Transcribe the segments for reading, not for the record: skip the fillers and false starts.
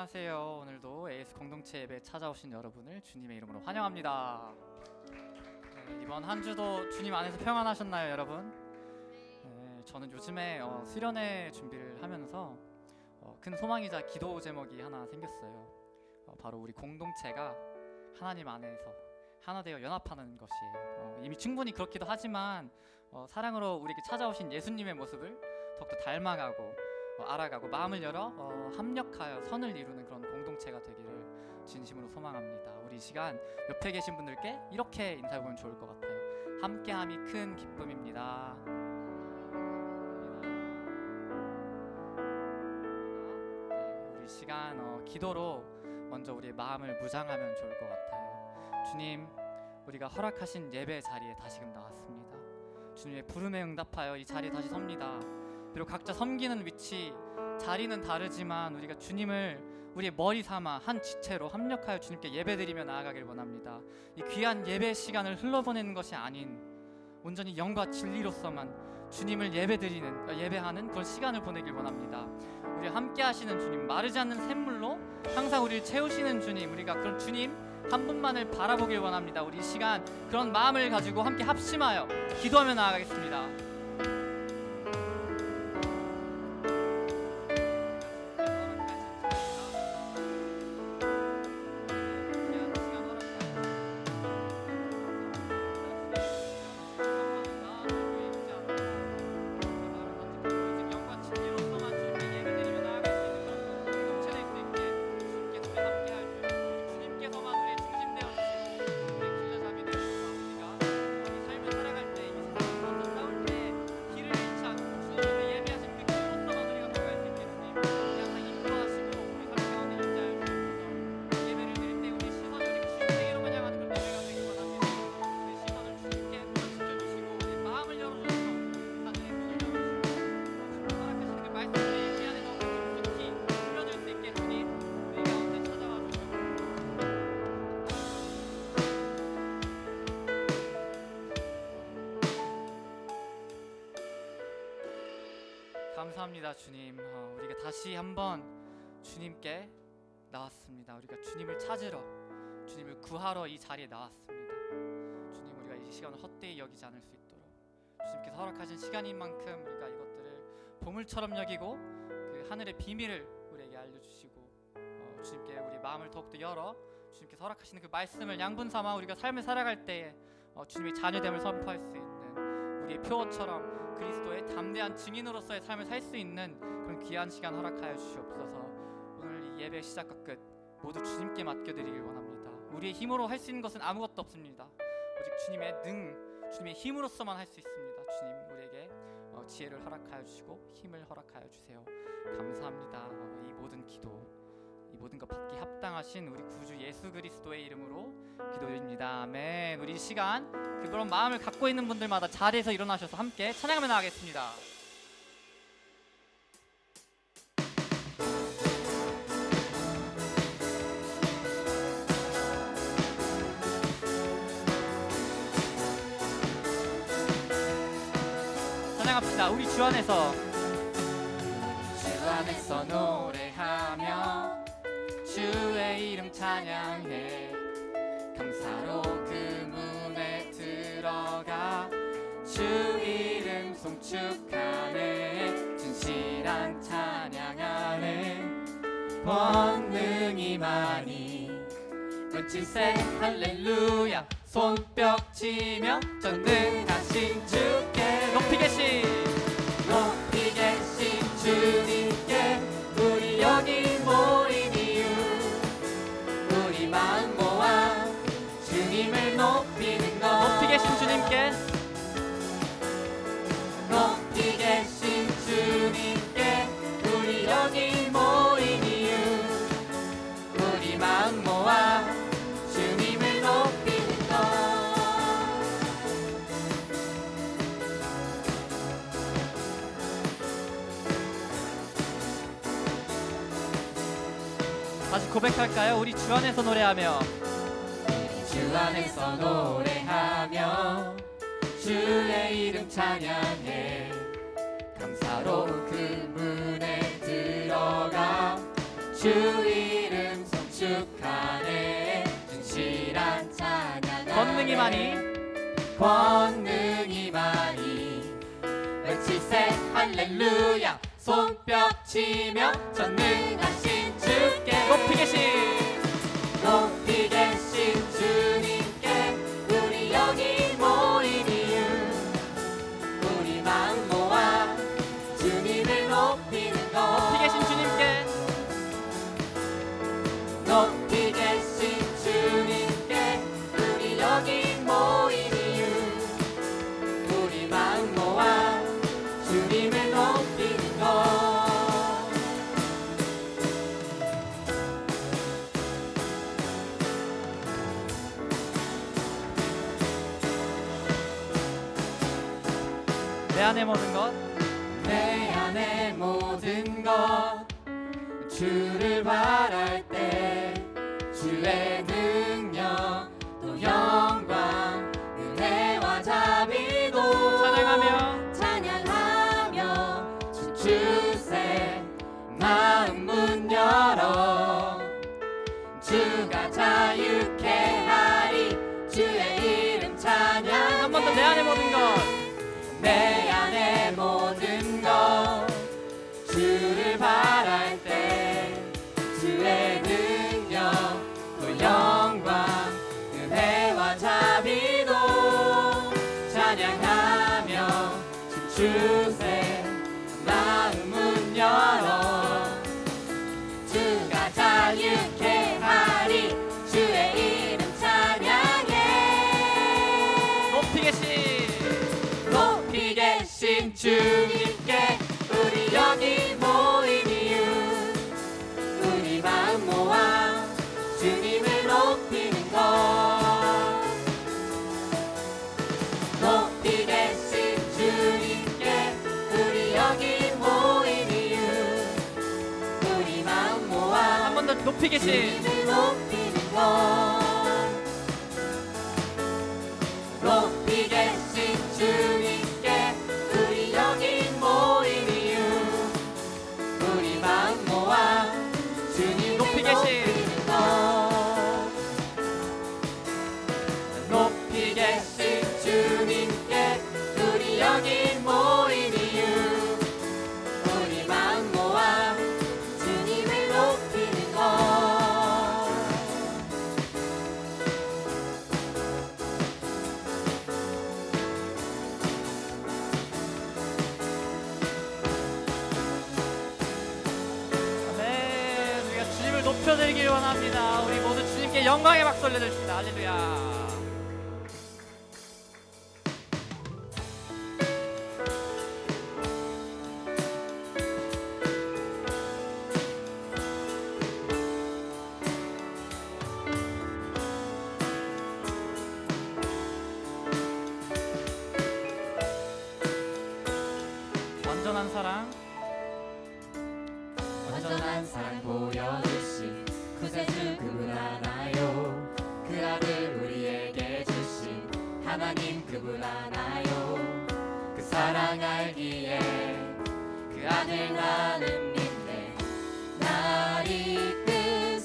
안녕하세요. 오늘도 AS 공동체 예배에 찾아오신 여러분을 주님의 이름으로 환영합니다. 네, 이번 한 주도 주님 안에서 평안하셨나요, 여러분? 네, 저는 요즘에 수련회 준비를 하면서 큰 소망이자 기도 제목이 하나 생겼어요. 바로 우리 공동체가 하나님 안에서 하나 되어 연합하는 것이에요. 이미 충분히 그렇기도 하지만 사랑으로 우리에게 찾아오신 예수님의 모습을 더욱더 닮아가고 알아가고 마음을 열어 합력하여 선을 이루는 그런 공동체가 되기를 진심으로 소망합니다. 우리 이 시간 옆에 계신 분들께 이렇게 인사해보면 좋을 것 같아요. 함께함이 큰 기쁨입니다. 네, 우리 시간 기도로 먼저 우리의 마음을 무장하면 좋을 것 같아요. 주님, 우리가 허락하신 예배 자리에 다시금 나왔습니다. 주님의 부름에 응답하여 이 자리에 다시 섭니다. 비록 각자 섬기는 위치, 자리는 다르지만 우리가 주님을 우리의 머리 삼아 한 지체로 합력하여 주님께 예배드리며 나아가길 원합니다. 이 귀한 예배 시간을 흘러보내는 것이 아닌 온전히 영과 진리로서만 주님을 예배하는 그런 시간을 보내길 원합니다. 우리 함께 하시는 주님, 마르지 않는 샘물로 항상 우리를 채우시는 주님, 우리가 그런 주님 한 분만을 바라보길 원합니다. 우리 이 시간 그런 마음을 가지고 함께 합심하여 기도하며 나아가겠습니다. 감사합니다. 주님, 우리가 다시 한번 주님께 나왔습니다. 우리가 주님을 찾으러, 주님을 구하러 이 자리에 나왔습니다. 주님, 우리가 이 시간을 헛되이 여기지 않을 수 있도록 주님께서 허락하신 시간인 만큼 우리가 이것들을 보물처럼 여기고 그 하늘의 비밀을 우리에게 알려주시고 주님께 우리 마음을 더욱더 열어 주님께서 허락하시는 그 말씀을 양분 삼아 우리가 삶을 살아갈 때에 주님의 자녀됨을 선포할 수 있는 우리의 표어처럼 그리스도의 담대한 증인으로서의 삶을 살 수 있는 그런 귀한 시간 허락하여 주시옵소서. 오늘 이 예배 시작과 끝 모두 주님께 맡겨드리길 원합니다. 우리의 힘으로 할 수 있는 것은 아무것도 없습니다. 오직 주님의 주님의 힘으로서만 할 수 있습니다. 주님, 우리에게 지혜를 허락하여 주시고 힘을 허락하여 주세요. 감사합니다. 이 모든 기도, 이 모든 것 받기 합당하신 우리 구주 예수 그리스도의 이름으로 기도드립니다. 아멘. 우리 이 시간 그런 마음을 갖고 있는 분들마다 자리에서 일어나셔서 함께 찬양하며 나가겠습니다. 찬양합시다. 우리 주 안에서 노래하며 주의 이름 찬양해 감사로 그 문에 들어가 주 이름 송축하네 진실한 찬양하네 권능이 많이 외칠세 할렐루야 손뼉 치며 전능하신 주께 높이 계신 주님께 우리 여기 모인 이유 우리 마음 모아 주님을 높이는 것 높이 계신 주님께 높이 계신 주님께 우리 여기 모인 이유 우리 마음 모아 주님을 높이는 것 다시 고백할까요? 우리 주 안에서 노래하며 주 안에서 노래하며 주의 이름 찬양해 감사로 그 문에 들어가 주 이름 권능이 많이 권능이 많이 외치세 할렐루야 손뼉 치며 전능하신 주께 높이 계신 주님께 우리 여기 모인 이유 우리 마음 모아 주님을 높이는 것 높이 계신 주님께 높이 계신 주님께 우리 여기 모인 이유 우리 마음 모아 주님을 높이는 것 내 안의 모든 것 내 안의 모든 것 주를 바랄 때 주의 능력 또 영광 은혜와 자비도 찬양하며 주세 마음 문 열어 주가 자유케 하리 주의 이름 찬양 한 번 더 내 안의 모든 것 내 안의 모든 것 주를 바랄 때 주의 능력 또 영광 은혜와 자비도 찬양하며 춤추세 마음 문 열어 주가 자유케 하리 주의 이름 찬양해 높이 계신 주님께 우리 여기 모인 이유 우리 마음 모아 주님을 높이는 것 높이 계신 주님께 우리 여기 모인 이유 우리 마음 모아 한 번 더 높이 계신 주님을 높이는 것 높이 계신 주님께 우리 여기 모인 이유 우리 마음 모아 주님을 높이 계신 높이는 것 높이 계신 주님께 우리 여기 모인 이유 우리 마음 모아 주님을 높이는 것 아멘. 우리가 주님을 높여드리길 원합니다. 우리 모두 주님께 영광의 박수 올려드립시다. 할렐루야. 완전한 사랑 완전한 사랑 보여주신 구세주 그분 하나요 그 아들 우리에게 주신 하나님 그분 하나요 그 사랑 알기에 그 아들 나는 믿네 날 이끄소서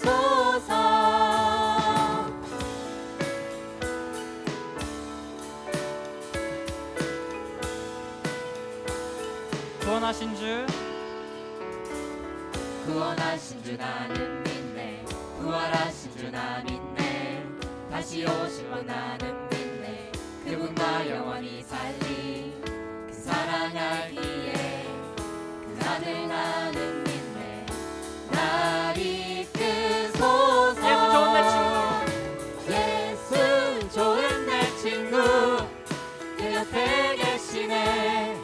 구원하신 주 구원하신 주 나는 믿네 부활하신 주 나 믿네 다시 오실 분 나는 믿네 그분과 영원히 살리 그 사랑 알기에 그 아들 나는 믿네 날 이끄소서 예수 좋은 내 친구 내 옆에 계시네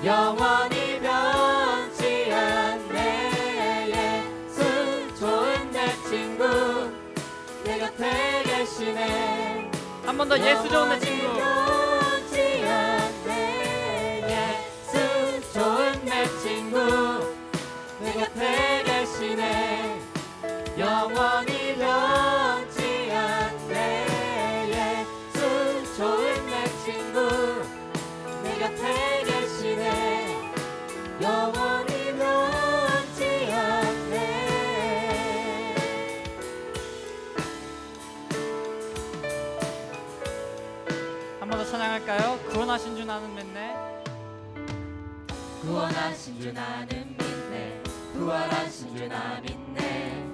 영원히 변치 않네 예수 좋은 내 친구 내 곁에 계시네 한 번 더 예수 좋은 내 친구 변치 않네 예수 좋은 내 친구 내 곁에 계시네 영원히 변치 않네 예수 좋은 내 친구 내 곁에 계시네 영원히 변치 않네 한 번 더 찬양할까요? 구원하신 주 나는 믿네. 구원하신 주 나는 믿네. 부활하신 주 나 믿네.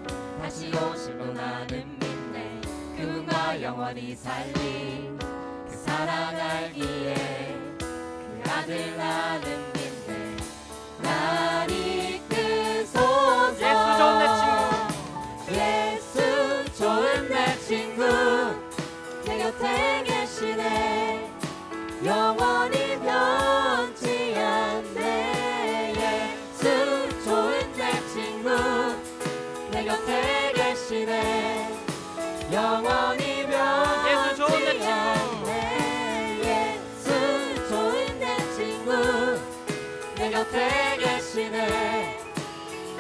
다시 오실 분 나는 믿네. 그분과 영원히 살리 그 사랑 알기에 그 아들 나는 믿네. 날 이끄소서. 예수 좋은 내 친구. 예수 좋은 내 친구 내 곁에 계시네. 영원히 변치 않네. 예수 좋은 내 친구 내 곁에 계시네. 영원히 예수 좋은 내 변치 친구. 않네. 예수 좋은 내 친구 내 곁에 계시네.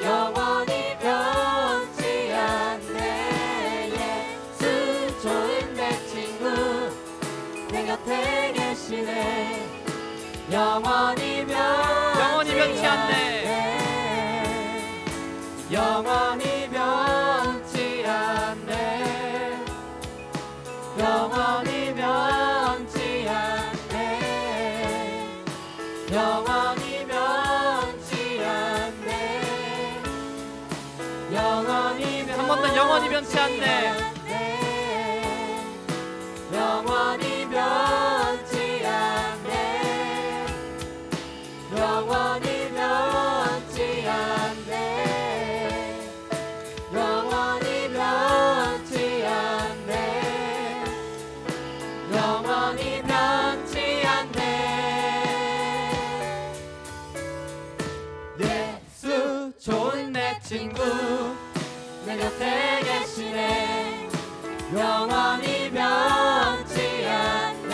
영원히 변치 않네. 예수 좋은 내 친구 내 곁에 계시네. 영원히 변치 않네. 영원히 변치 않네. 영원히 변치 않네. 영원히 변치 않네. 영원히 한 번 더 영원히 변치 않네. 영원히 변치 않네. 영원히 변치 않네. 영원히 변치 않네. 영원히 변치 않네. 예수 좋은 내 친구 내 곁에 계시네. 영원히 변치 않네.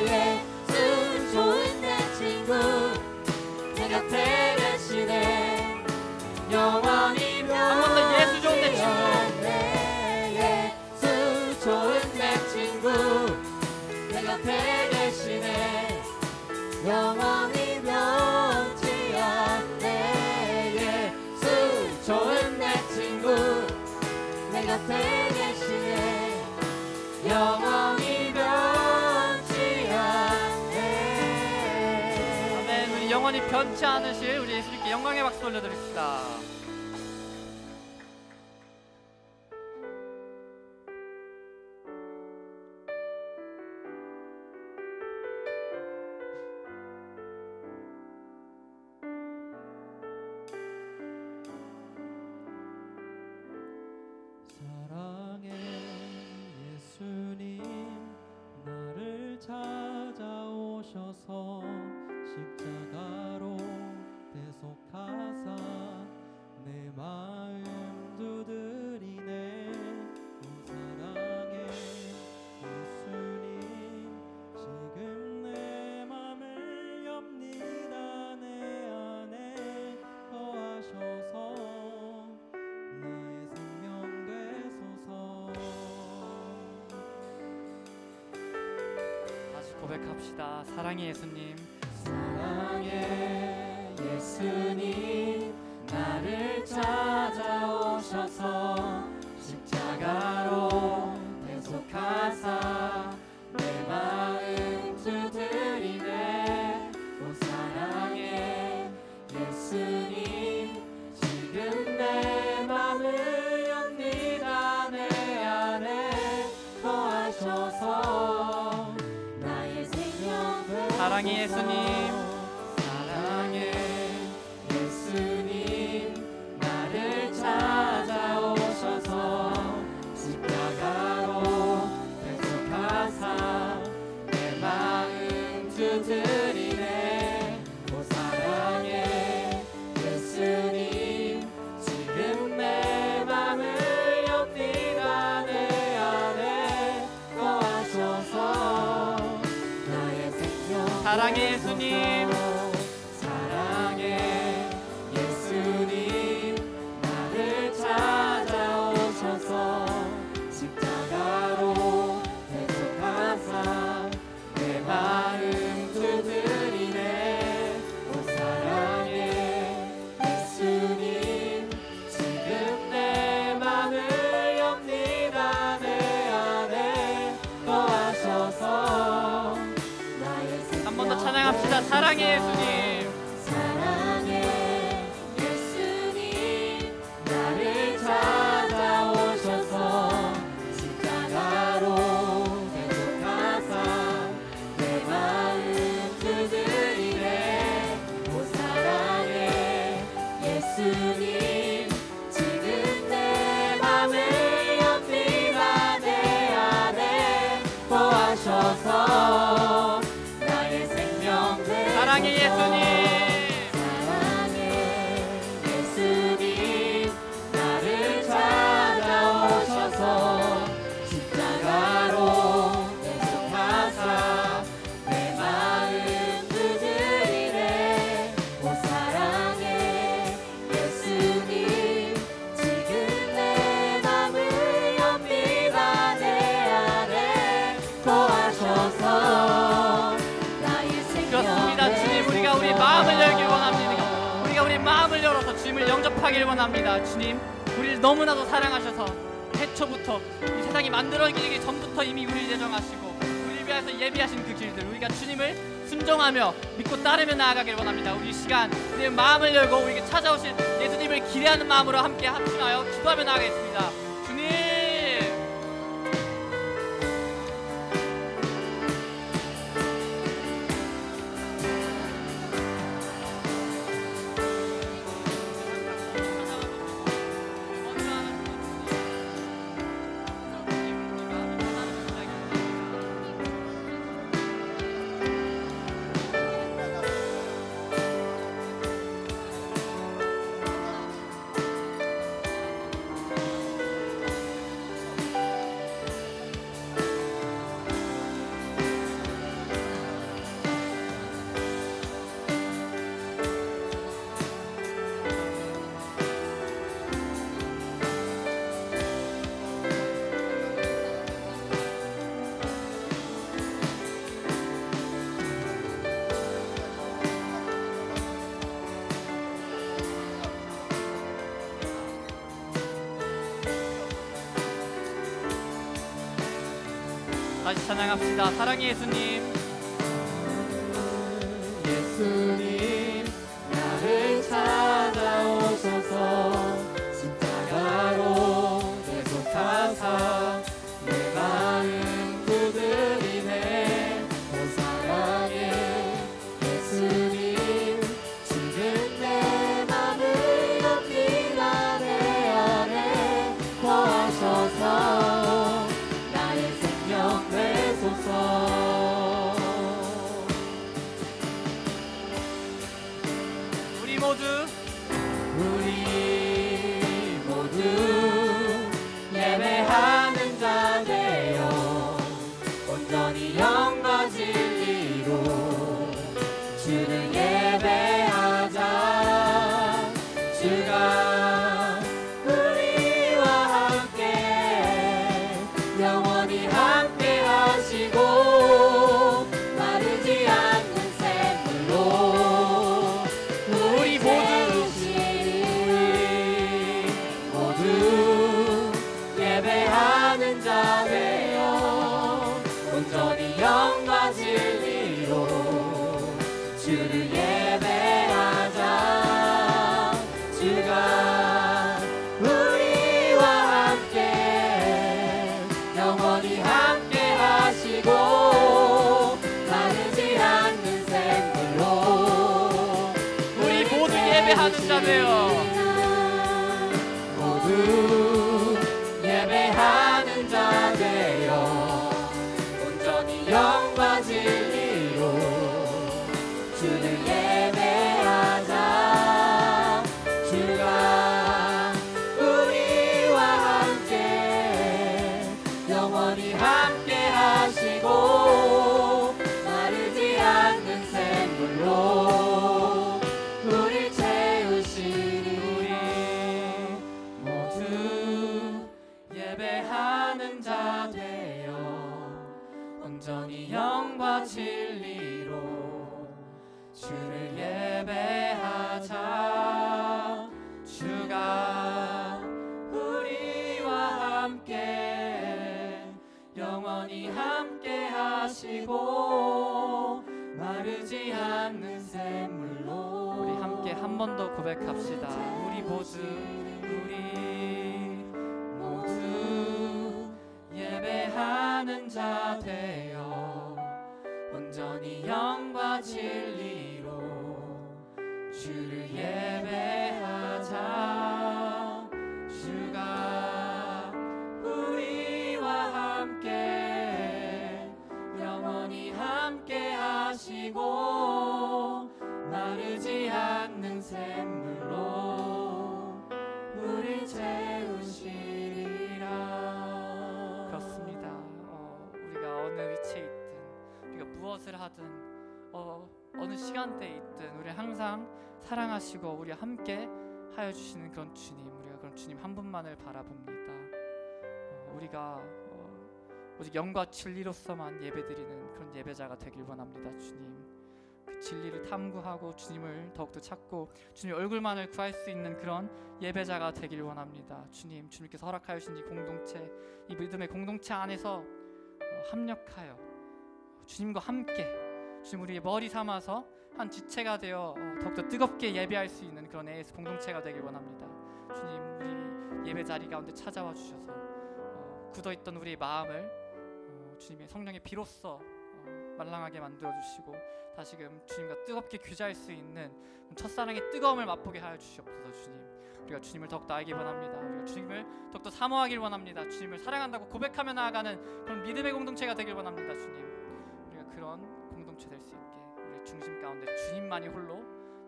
예수 좋은 내 친구 내 곁에 계시네. 영원히 번 더 예수 좋은 내 변치 않네. 예수 좋은 내 친구 내 곁에 계시네. 영원히 변치 않네. 예수 좋은 내 친구 내 곁에 계시네. 영원히 변치 않네. 아멘. 우리 영원히 변치 않으실 우리 예수님께 영광의 박수 올려드립시다. 사랑의 예수님 나를 찾아오셔서 십자가로 대속하사 내 마음 두드리네. 오 사랑의 예수님 지금 내 맘을 엽니다. 내 안에 거하셔서 나의 생명 되소서. 다시 고백합시다. 사랑의 예수님. 사랑의 예수님 나를 찾아오셔서 십자가로 대속하사 내 마음 두드리네. 오 사랑의 예수님 지금 내 맘을 엽니다. 내 안에 거하셔서 나의 생명 되소서. 사랑의 예수님. 사랑의 예수님 나를 찾아오셔서 십자가로 대속하사 내 마음 두드리네. 오 사랑의 예수님 지금 내 맘을 엽니다. 내 안에 거하셔서 나의 생명 사랑의 예수님. 사랑의 예수님 나를 찾아오셔서 십자가로 대속하사 내 마음 두드리네. 오 사랑의 예수님 지금 내 맘을 엽니다. 내 안에 거하셔서 찬양합시다. 사랑의 예수님. 사랑의 예수님 나를 찾아오셔서 십자가로 대속하사 내 마음 두드리네. 오 사랑의 예수님 지금 내 맘을 옆이나 내 안에 거하셔서 나의 생명 되소서. 사랑의 예수님. 사랑의 예수님 나를 찾아오셔서 십자가로 대속하사 내 마음 두드리네. 오 사랑의 예수님 지금 내 맘을 옆이나 내 안에 거하셔서 나의 생명 그렇습니다. 주님, 우리가 우리 마음을 열길 원합니다. 우리가 우리 마음을 열어서 주님을 영접하길 원합니다. 주님, 우리를 너무나도 사랑하셔서 태초부터 이 세상이 만들어지기 전부터 이미 우리를 예정하시고 우리를 위해서 예비하신 그 길들, 우리가 주님을 순종하며 믿고 따르며 나아가길 원합니다. 우리 이 시간 우리의 마음을 열고 우리에게 찾아오실 예수님을 기대하는 마음으로 함께 합심하여 기도하며 나아가겠습니다. 주님, 다시 찬양합시다. 사랑의 예수님. 예수님 나를 찾아오셔서 십자가로 대속하사 내 마음 두드리네. 오 사랑의 예수님 지금 내 맘을 높이나 내 안에 거하셔서 나의 생명 되소서. 우리 모두 예배하는 자 되어 온전히 영과 진리로 주를 예배하자. 주가 우리와 함께 영원히 함께 하시고 마르지 않는 샘물로 우리 모두 예배하는 자 되어 온전히 영과 진리로 주를 예배하자. 주가 우리와 함께 영원히 함께 하시고 마르지 않는 샘물로 우리 모두 예배하는 자 되어 모두 예배하는 자 되어 온전히 영과 진리로 주를 예배하자. 주가 우리와 함께 영원히 함께 하시고 마르지 않는 샘물로 우리 채우시리. 모두 예배하는 자 되어 온전히 영과 진리로 주를 예배하자. 주가 우리와 함께 영원히 함께 하시고 마르지 않는 샘물로. 우리 함께 한 번 더 고백합시다. 우리 모두 예배하는 자 되어 온전히 영과 진리로 주를 예배하자. 주가 우리와 함께 영원히 함께 하시고 마르지 않는 샘물로 우리 채우시리라. 그렇습니다. 우리가 어느 위치에 있든, 우리가 무엇을 하든, 어느 시간대에 있든, 우리 항상 사랑하시고 우리 함께 하여 주시는 그런 주님, 우리가 그런 주님 한 분만을 바라봅니다. 우리가 오직 영과 진리로서만 예배드리는 그런 예배자가 되길 원합니다. 주님, 그 진리를 탐구하고 주님을 더욱더 찾고 주님 얼굴만을 구할 수 있는 그런 예배자가 되길 원합니다. 주님, 주님께서 허락하여 주신 이 공동체, 이 믿음의 공동체 안에서 합력하여 주님과 함께 주님 우리의 머리 삼아서 한 지체가 되어 더욱더 뜨겁게 예배할 수 있는 그런 AS 공동체가 되길 원합니다. 주님, 우리 예배 자리 가운데 찾아와 주셔서 굳어있던 우리의 마음을 주님의 성령의 비로소 말랑하게 만들어주시고 다시금 주님과 뜨겁게 교제할 수 있는 첫사랑의 뜨거움을 맛보게 하여 주시옵소서. 주님, 우리가 주님을 더욱더 알기 원합니다. 우리가 주님을 더욱더 사모하길 원합니다. 주님을 사랑한다고 고백하며 나아가는 그런 믿음의 공동체가 되길 원합니다. 주님, 우리가 그런 공동체 될 수 있게 우리 중심 가운데 주님만이 홀로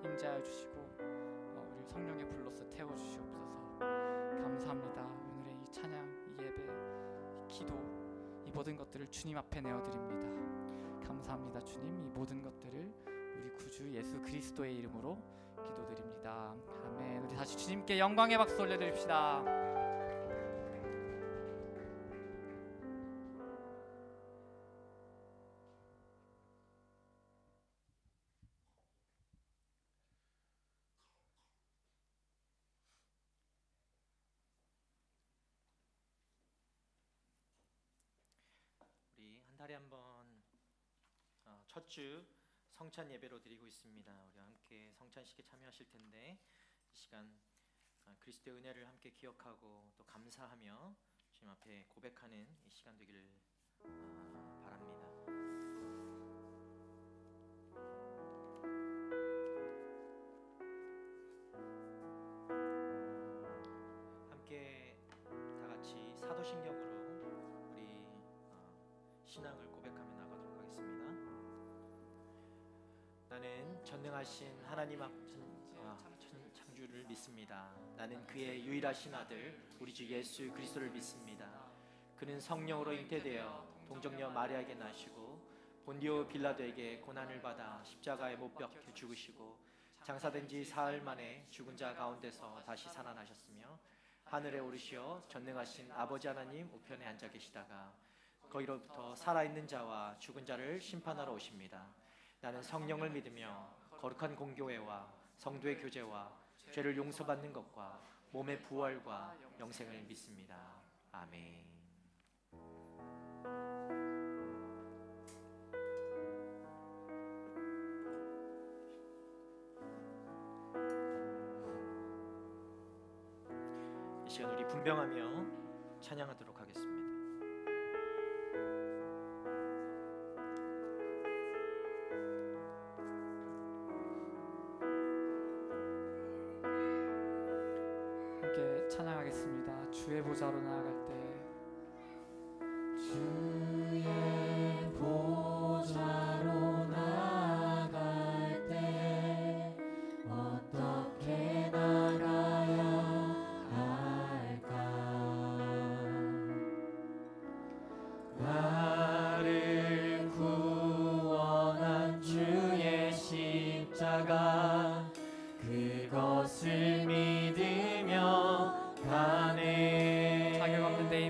임재하여 주시고 우리 성령의 불로서 태워주시옵소서. 감사합니다. 오늘의 이 찬양, 이 예배, 이 기도, 이 모든 것들을 주님 앞에 내어드립니다. 감사합니다. 주님, 이 모든 것들을 우리 구주 예수 그리스도의 이름으로 기도드립니다. 아멘. 우리 다시 주님께 영광의 박수 올려드립시다. 우리 한 달에 한 번 첫 주 성찬 예배로 드리고 있습니다. 우리 함께 성찬식에 참여하실 텐데 이 시간 그리스도의 은혜를 함께 기억하고 또 감사하며 주님 앞에 고백하는 이 시간 되기를 바랍니다. 함께 다 같이 사도신경으로 우리 신앙을 고백하며 나가도록 하겠습니다. 나는 전능하신 하나님 창조주를 믿습니다. 나는 그의 유일하신 아들 우리 주 예수 그리스도를 믿습니다. 그는 성령으로 잉태되어 동정녀 마리아에게 나시고 본디오 빌라도에게 고난을 받아 십자가에 못 박혀 죽으시고 장사된 지 사흘 만에 죽은 자 가운데서 다시 살아나셨으며 하늘에 오르시어 전능하신 아버지 하나님 우편에 앉아 계시다가 거기로부터 살아있는 자와 죽은 자를 심판하러 오십니다. 나는 성령을 믿으며 거룩한 공교회와 성도의 교제와 죄를 용서받는 것과 몸의 부활과 영생을 믿습니다. 아멘. 이 시간 우리 분병하며 찬양하도록 하겠습니다. 찬양하겠습니다. 주의 보좌로 나아갈 때 주의 보좌로 나아갈 때 어떻게 나가야 할까? 나를 구원한 주의 십자가 그것을 믿으며 가네. 자격 없는 내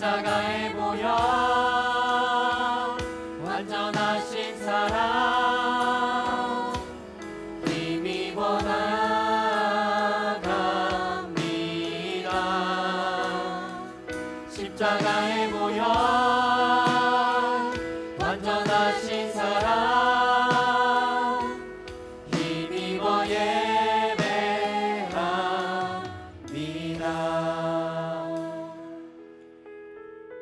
십자가의 보혈 완전하신 사랑 힘입어 나갑니다. 십자가의 보혈 완전하신 사랑 힘입어 예배합니다.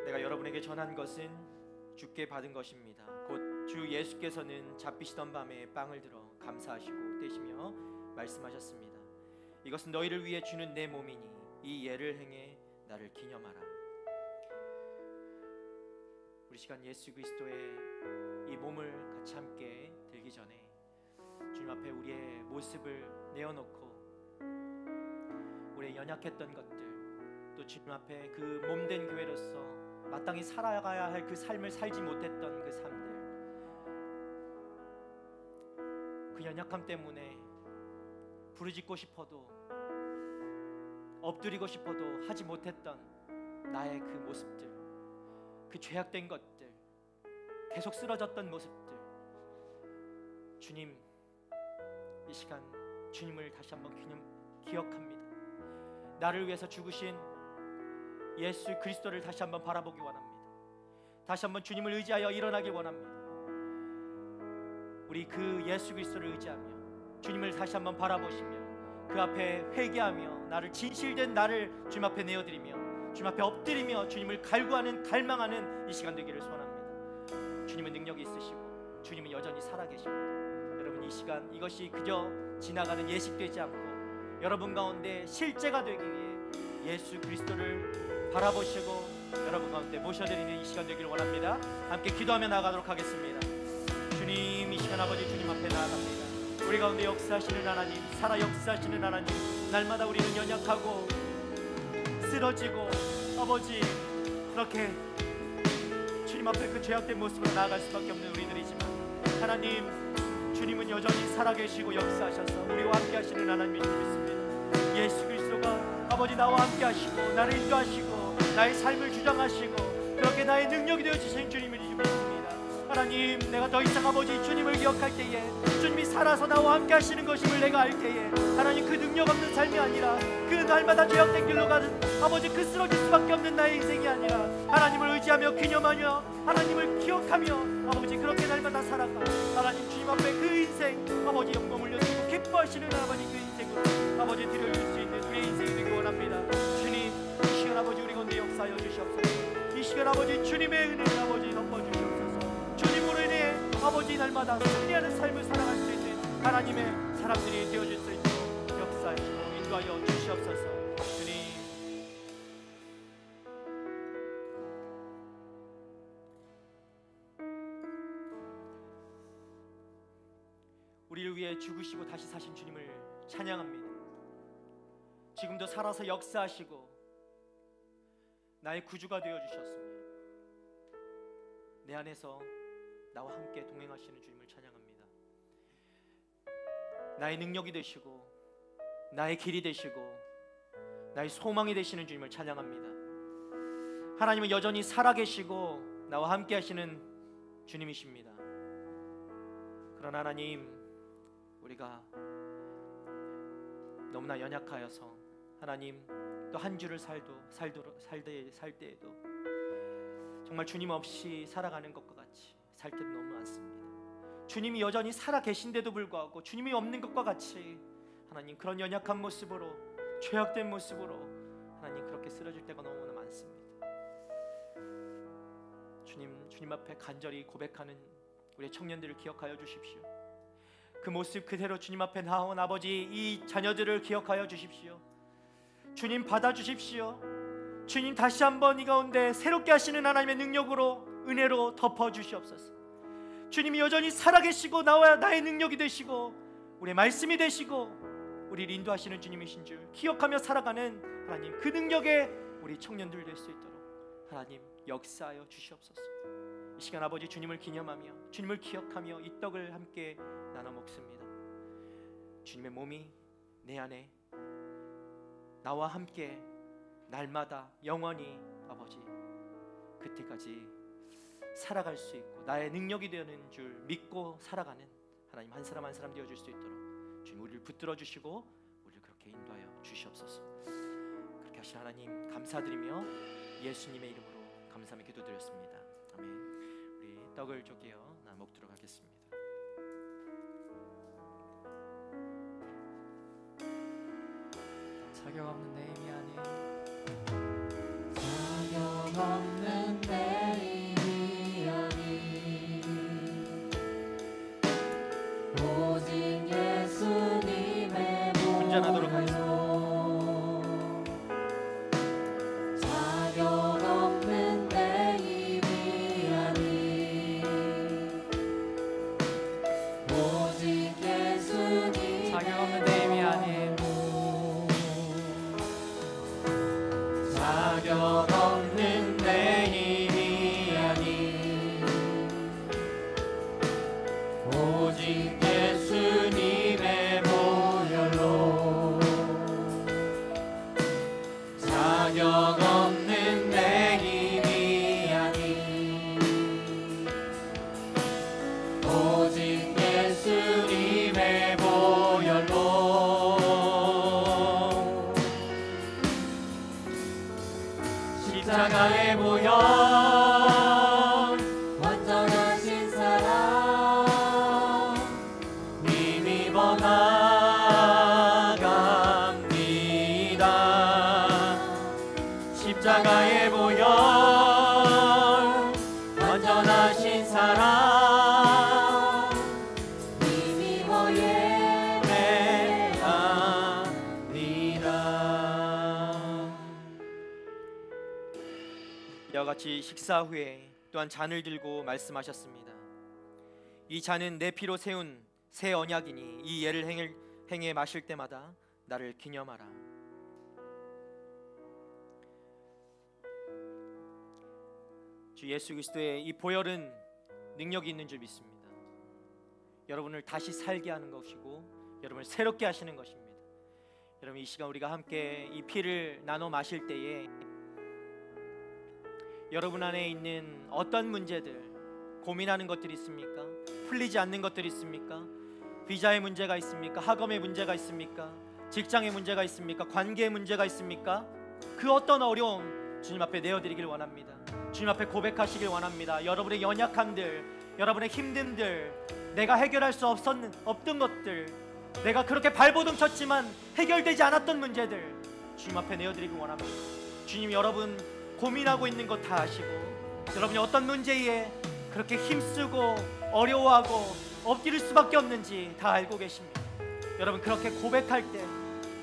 내가 여러분에게 전한 것은 주께 받은 것입니다. 곧 주 예수께서는 잡히시던 밤에 빵을 들어 감사하시고 떼시며 말씀하셨습니다. 이것은 너희를 위해 주는 내 몸이니 이 예를 행해 나를 기념하라. 우리 시간 예수 그리스도의 이 몸을 같이 함께 들기 전에 주님 앞에 우리의 모습을 내어놓고 우리의 연약했던 것들, 또 주님 앞에 그 몸된 교회로서 마땅히 살아가야 할 그 삶을 살지 못했던 그 삶들, 그 연약함 때문에 부르짖고 싶어도 엎드리고 싶어도 하지 못했던 나의 그 모습들, 그 죄악된 것들, 계속 쓰러졌던 모습들, 주님 이 시간 주님을 다시 한번 기억합니다. 나를 위해서 죽으신 예수 그리스도를 다시 한번 바라보기 원합니다. 다시 한번 주님을 의지하여 일어나기 원합니다. 우리 그 예수 그리스도를 의지하며 주님을 다시 한번 바라보시며 그 앞에 회개하며 나를 진실된 나를 주님 앞에 내어드리며 주님 앞에 엎드리며 주님을 갈구하는 갈망하는 이 시간 되기를 소원합니다. 주님은 능력이 있으시고 주님은 여전히 살아계십니다. 여러분 이 시간 이것이 그저 지나가는 예식되지 않고 여러분 가운데 실제가 되기 위해 예수 그리스도를 바라보시고 여러분 가운데 모셔드리는 이 시간 되기를 원합니다. 함께 기도하며 나아가도록 하겠습니다. 주님 이 시간 아버지 주님 앞에 나아갑니다. 우리 가운데 역사하시는 하나님, 살아 역사하시는 하나님, 날마다 우리는 연약하고 쓰러지고 아버지 그렇게 주님 앞에 그 죄악된 모습으로 나아갈 수밖에 없는 우리들이지만 하나님 주님은 여전히 살아계시고 역사하셔서 우리와 함께 하시는 하나님인 줄 믿습니다. 예수 그리스도가 아버지 나와 함께 하시고 나를 인도하시고 나의 삶을 주장하시고 그렇게 나의 능력이 되어주신 주님을 믿습니다. 하나님 내가 더 이상 아버지 주님을 기억할 때에 주님이 살아서 나와 함께 하시는 것임을 내가 알 때에 하나님 그 능력 없는 삶이 아니라 그 날마다 죄악된 길로 가는 아버지 그 쓰러질 수밖에 없는 나의 인생이 아니라 하나님을 의지하며 기념하며 하나님을 기억하며 아버지 그렇게 날마다 살아가 하나님 주님 앞에 그 인생 아버지 영광 올려드리고 기뻐하시는 아버지 그 인생으로 아버지 드려줄 수 있는 우리의 인생이 되기 원합니다. 주님 이 시간 아버지 우리 가운데 역사하여 주시옵소서. 이 시간 아버지 주님의 은혜를 아버지 덮어주시옵소서. 주님으로 인해 아버지 날마다 승리하는 삶을 살아갈 수 있는 하나님의 사람들이 되어줄 수 있도록 역사하시고 인도하여 주시옵소서. 주님 우리를 위해 죽으시고 다시 사신 주님을 찬양합니다. 지금도 살아서 역사하시고 나의 구주가 되어주셨으며 내 안에서 나와 함께 동행하시는 주님을 찬양합니다. 나의 능력이 되시고 나의 길이 되시고 나의 소망이 되시는 주님을 찬양합니다. 하나님은 여전히 살아계시고 나와 함께 하시는 주님이십니다. 그러나 하나님 우리가 너무나 연약하여서 하나님 또 한 주를 살 때에도 정말 주님 없이 살아가는 것과 같이 살 때도 너무 많습니다. 주님이 여전히 살아 계신데도 불구하고 주님이 없는 것과 같이 하나님 그런 연약한 모습으로 죄악된 모습으로 하나님 그렇게 쓰러질 때가 너무나 많습니다. 주님 앞에 간절히 고백하는 우리 청년들을 기억하여 주십시오. 그 모습 그대로 주님 앞에 나온 아버지 이 자녀들을 기억하여 주십시오. 주님 받아주십시오. 주님 다시 한번 이 가운데 새롭게 하시는 하나님의 능력으로 은혜로 덮어주시옵소서. 주님이 여전히 살아계시고 나의 능력이 되시고 우리의 말씀이 되시고 우리를 인도하시는 주님이신 줄 기억하며 살아가는 하나님 그 능력에 우리 청년들 될 수 있도록 하나님 역사하여 주시옵소서. 이 시간 아버지 주님을 기념하며 주님을 기억하며 이 떡을 함께 나눠 먹습니다. 주님의 몸이 내 안에 나와 함께 날마다 영원히 아버지 그때까지 살아갈 수 있고 나의 능력이 되는 줄 믿고 살아가는 하나님 한 사람 한 사람 되어줄 수 있도록 주님 우리를 붙들어 주시고 우리를 그렇게 인도하여 주시옵소서. 그렇게 하신 하나님 감사드리며 예수님의 이름으로 감사하며 기도드렸습니다. 아멘. 우리 떡을 쪼개어 먹도록 하겠습니다. 자격 없는 내 힘이 아닌 자격 없는 내 힘이 아닌 오직 예수님의 운전하도록 하겠습니다. 자격 없는 내 힘이 아닌 오직 예수님의 자격 없는 내 힘이 아닌 자격 없는 내 힘이 아닌 오직 예수님의 보혈로 자격 없는 내 힘이 아닌 오직 예수님의 보혈로 십자가의 보혈 완전하신 사랑 힘입어 나갑니다. 십자가의 보혈 완전하신 사랑 힘입어 예배합니다. 이와 같이 식사 후에 또한 잔을 들고 말씀하셨습니다. 이 잔은 내 피로 세운 새 언약이니 이 예를 행해 마실 때마다 나를 기념하라. 주 예수 그리스도의 이 보혈은 능력이 있는 줄 믿습니다. 여러분을 다시 살게 하는 것이고 여러분을 새롭게 하시는 것입니다. 여러분 이 시간 우리가 함께 이 피를 나눠 마실 때에 여러분 안에 있는 어떤 문제들, 고민하는 것들이 있습니까? 풀리지 않는 것들이 있습니까? 비자의 문제가 있습니까? 학업의 문제가 있습니까? 직장의 문제가 있습니까? 관계의 문제가 있습니까? 그 어떤 어려움 주님 앞에 내어드리길 원합니다. 주님 앞에 고백하시길 원합니다. 여러분의 연약함들, 여러분의 힘듦들, 내가 해결할 수 없던 것들, 내가 그렇게 발버둥 쳤지만 해결되지 않았던 문제들 주님 앞에 내어드리길 원합니다. 주님 여러분 고민하고 있는 것 다 아시고 여러분이 어떤 문제에 그렇게 힘쓰고 어려워하고 엎드릴 수밖에 없는지 다 알고 계십니다. 여러분 그렇게 고백할 때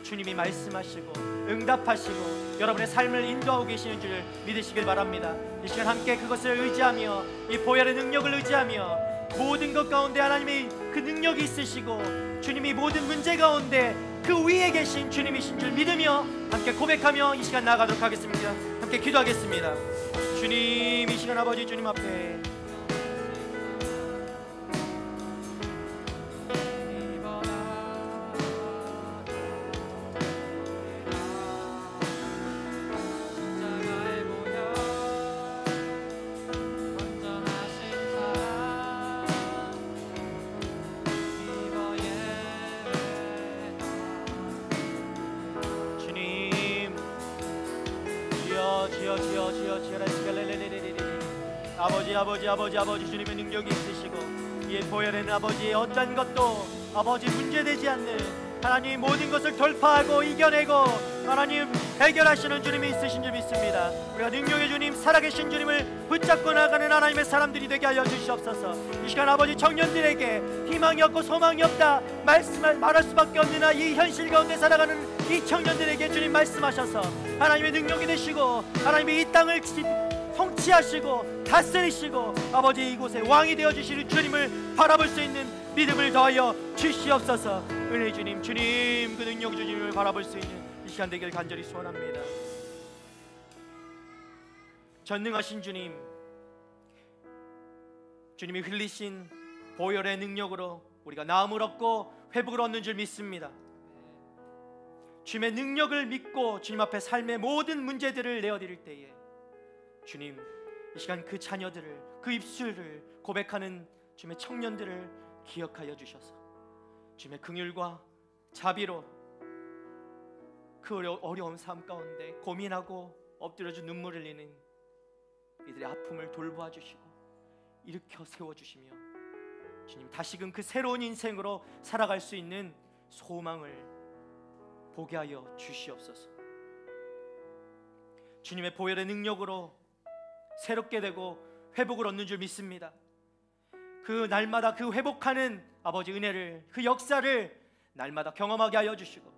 주님이 말씀하시고 응답하시고 여러분의 삶을 인도하고 계시는 줄 믿으시길 바랍니다. 이 시간 함께 그것을 의지하며 이 보혈의 능력을 의지하며 모든 것 가운데 하나님의 그 능력이 있으시고 주님이 모든 문제 가운데 그 위에 계신 주님이신 줄 믿으며 함께 고백하며 이 시간 나아가도록 하겠습니다. 함께 기도하겠습니다. 주님 이 시간 아버지 주님 앞에 아버지 주님의 능력이 있으시고 이 보혈에는 아버지 어떤 것도 아버지 문제되지 않는 하나님 모든 것을 돌파하고 이겨내고 하나님 해결하시는 주님이 있으신 줄 믿습니다. 우리가 능력의 주님 살아계신 주님을 붙잡고 나가는 하나님의 사람들이 되게 하여 주시옵소서. 이 시간 아버지 청년들에게 희망이 없고 소망이 없다 말할 수밖에 없는 이 현실 가운데 살아가는 이 청년들에게 주님 말씀하셔서 하나님의 능력이 되시고 하나님의 이 땅을 통치하시고 다스리시고 아버지 이곳에 왕이 되어주시는 주님을 바라볼 수 있는 믿음을 더하여 주시옵소서. 은혜 주님 그 능력 주님을 바라볼 수 있는 이 시간 되길 간절히 소원합니다. 전능하신 주님이 흘리신 보혈의 능력으로 우리가 나음을 얻고 회복을 얻는 줄 믿습니다. 주님의 능력을 믿고 주님 앞에 삶의 모든 문제들을 내어드릴 때에 주님 이 시간 그 자녀들을, 그 입술을 고백하는 주님의 청년들을 기억하여 주셔서 주님의 긍휼과 자비로 그 어려운 삶 가운데 고민하고 엎드려져 눈물 흘리는 이들의 아픔을 돌보아 주시고 일으켜 세워주시며 주님 다시금 그 새로운 인생으로 살아갈 수 있는 소망을 보게 하여 주시옵소서. 주님의 보혈의 능력으로 새롭게 되고 회복을 얻는 줄 믿습니다. 그 날마다 그 회복하는 아버지 은혜를, 그 역사를 날마다 경험하게 하여 주시고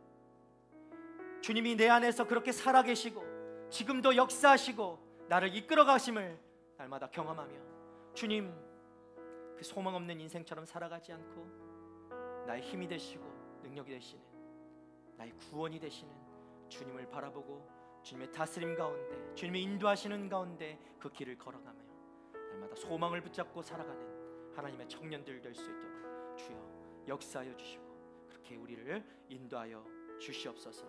주님이 내 안에서 그렇게 살아계시고 지금도 역사하시고 나를 이끌어 가심을 날마다 경험하며 주님 그 소망 없는 인생처럼 살아가지 않고 나의 힘이 되시고 능력이 되시는, 나의 구원이 되시는 주님을 바라보고 주님의 다스림 가운데, 주님의 인도하시는 가운데 그 길을 걸어가며 날마다 소망을 붙잡고 살아가는 하나님의 청년들 될 수 있도록 주여 역사하여 주시고 그렇게 우리를 인도하여 주시옵소서.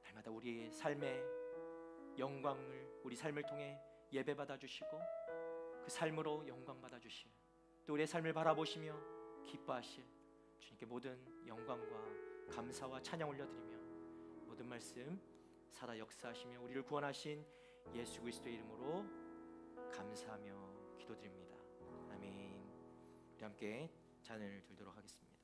날마다 우리의 삶의 영광을, 우리 삶을 통해 예배받아 주시고 그 삶으로 영광 받아 주실, 또 우리의 삶을 바라보시며 기뻐하실 주님께 모든 영광과 감사와 찬양 올려드리며 모든 말씀 살아 역사하시며 우리를 구원하신 예수 그리스도의 이름으로 감사하며 기도드립니다. 아멘. 우리 함께 잔을 들도록 하겠습니다.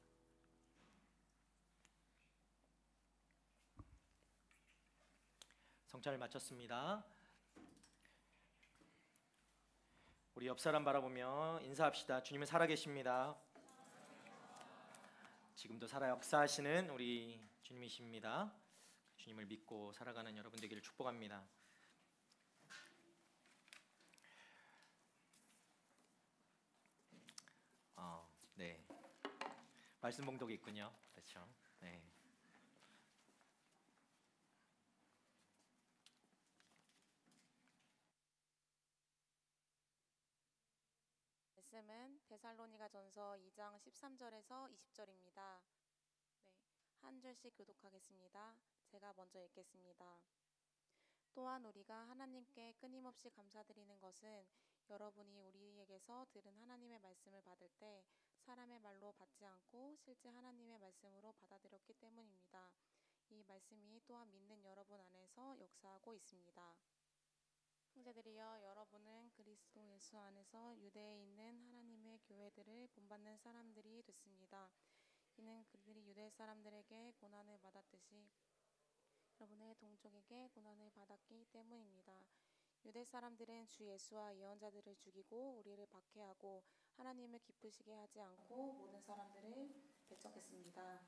성찬을 마쳤습니다. 우리 옆 사람 바라보며 인사합시다. 주님은 살아계십니다. 지금도 살아 역사하시는 우리 주님이십니다. 주님을 믿고 살아가는 여러분 되기를 축복합니다. 네. 말씀 봉독이 있군요. 그렇죠. 네. 말씀은 데살로니가전서 2장 13절에서 20절입니다. 네, 한 절씩 교독하겠습니다. 제가 먼저 읽겠습니다. 또한 우리가 하나님께 끊임없이 감사드리는 것은 여러분이 우리에게서 들은 하나님의 말씀을 받을 때 사람의 말로 받지 않고 실제 하나님의 말씀으로 받아들였기 때문입니다. 이 말씀이 또한 믿는 여러분 안에서 역사하고 있습니다. 형제들이여, 여러분은 그리스도 예수 안에서 유대에 있는 하나님의 교회들을 본받는 사람들이 됐습니다. 이는 그들이 유대 사람들에게 고난을 받았듯이 여러분의 동족에게 고난을 받았기 때문입니다. 유대 사람들은 주 예수와 예언자들을 죽이고 우리를 박해하고 하나님을 기쁘시게 하지 않고 모든 사람들을 배척했습니다.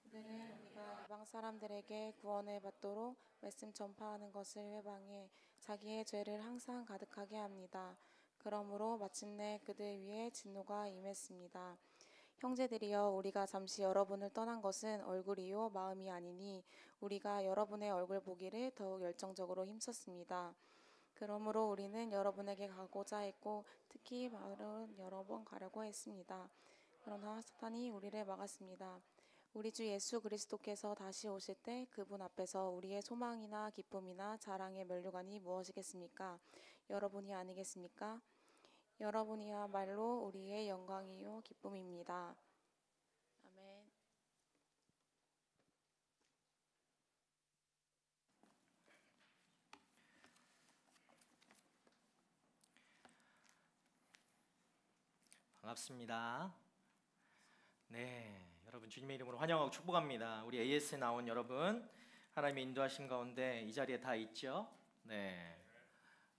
그들은 우리가 이방 사람들에게 구원을 받도록 말씀 전파하는 것을 회방해 자기의 죄를 항상 가득하게 합니다. 그러므로 마침내 그들 위에 진노가 임했습니다. 형제들이여, 우리가 잠시 여러분을 떠난 것은 얼굴이요 마음이 아니니 우리가 여러분의 얼굴 보기를 더욱 열정적으로 힘썼습니다. 그러므로 우리는 여러분에게 가고자 했고 특히 마을은 여러 번 가려고 했습니다. 그러나 사탄이 우리를 막았습니다. 우리 주 예수 그리스도께서 다시 오실 때 그분 앞에서 우리의 소망이나 기쁨이나 자랑의 면류관이 무엇이겠습니까? 여러분이 아니겠습니까? 여러분이야말로 우리의 영광이요 기쁨입니다. 아멘. 반갑습니다. 네, 여러분 주님의 이름으로 환영하고 축복합니다. 우리 AS에 나온 여러분, 하나님의 인도하심 가운데 이 자리에 다 있죠? 네,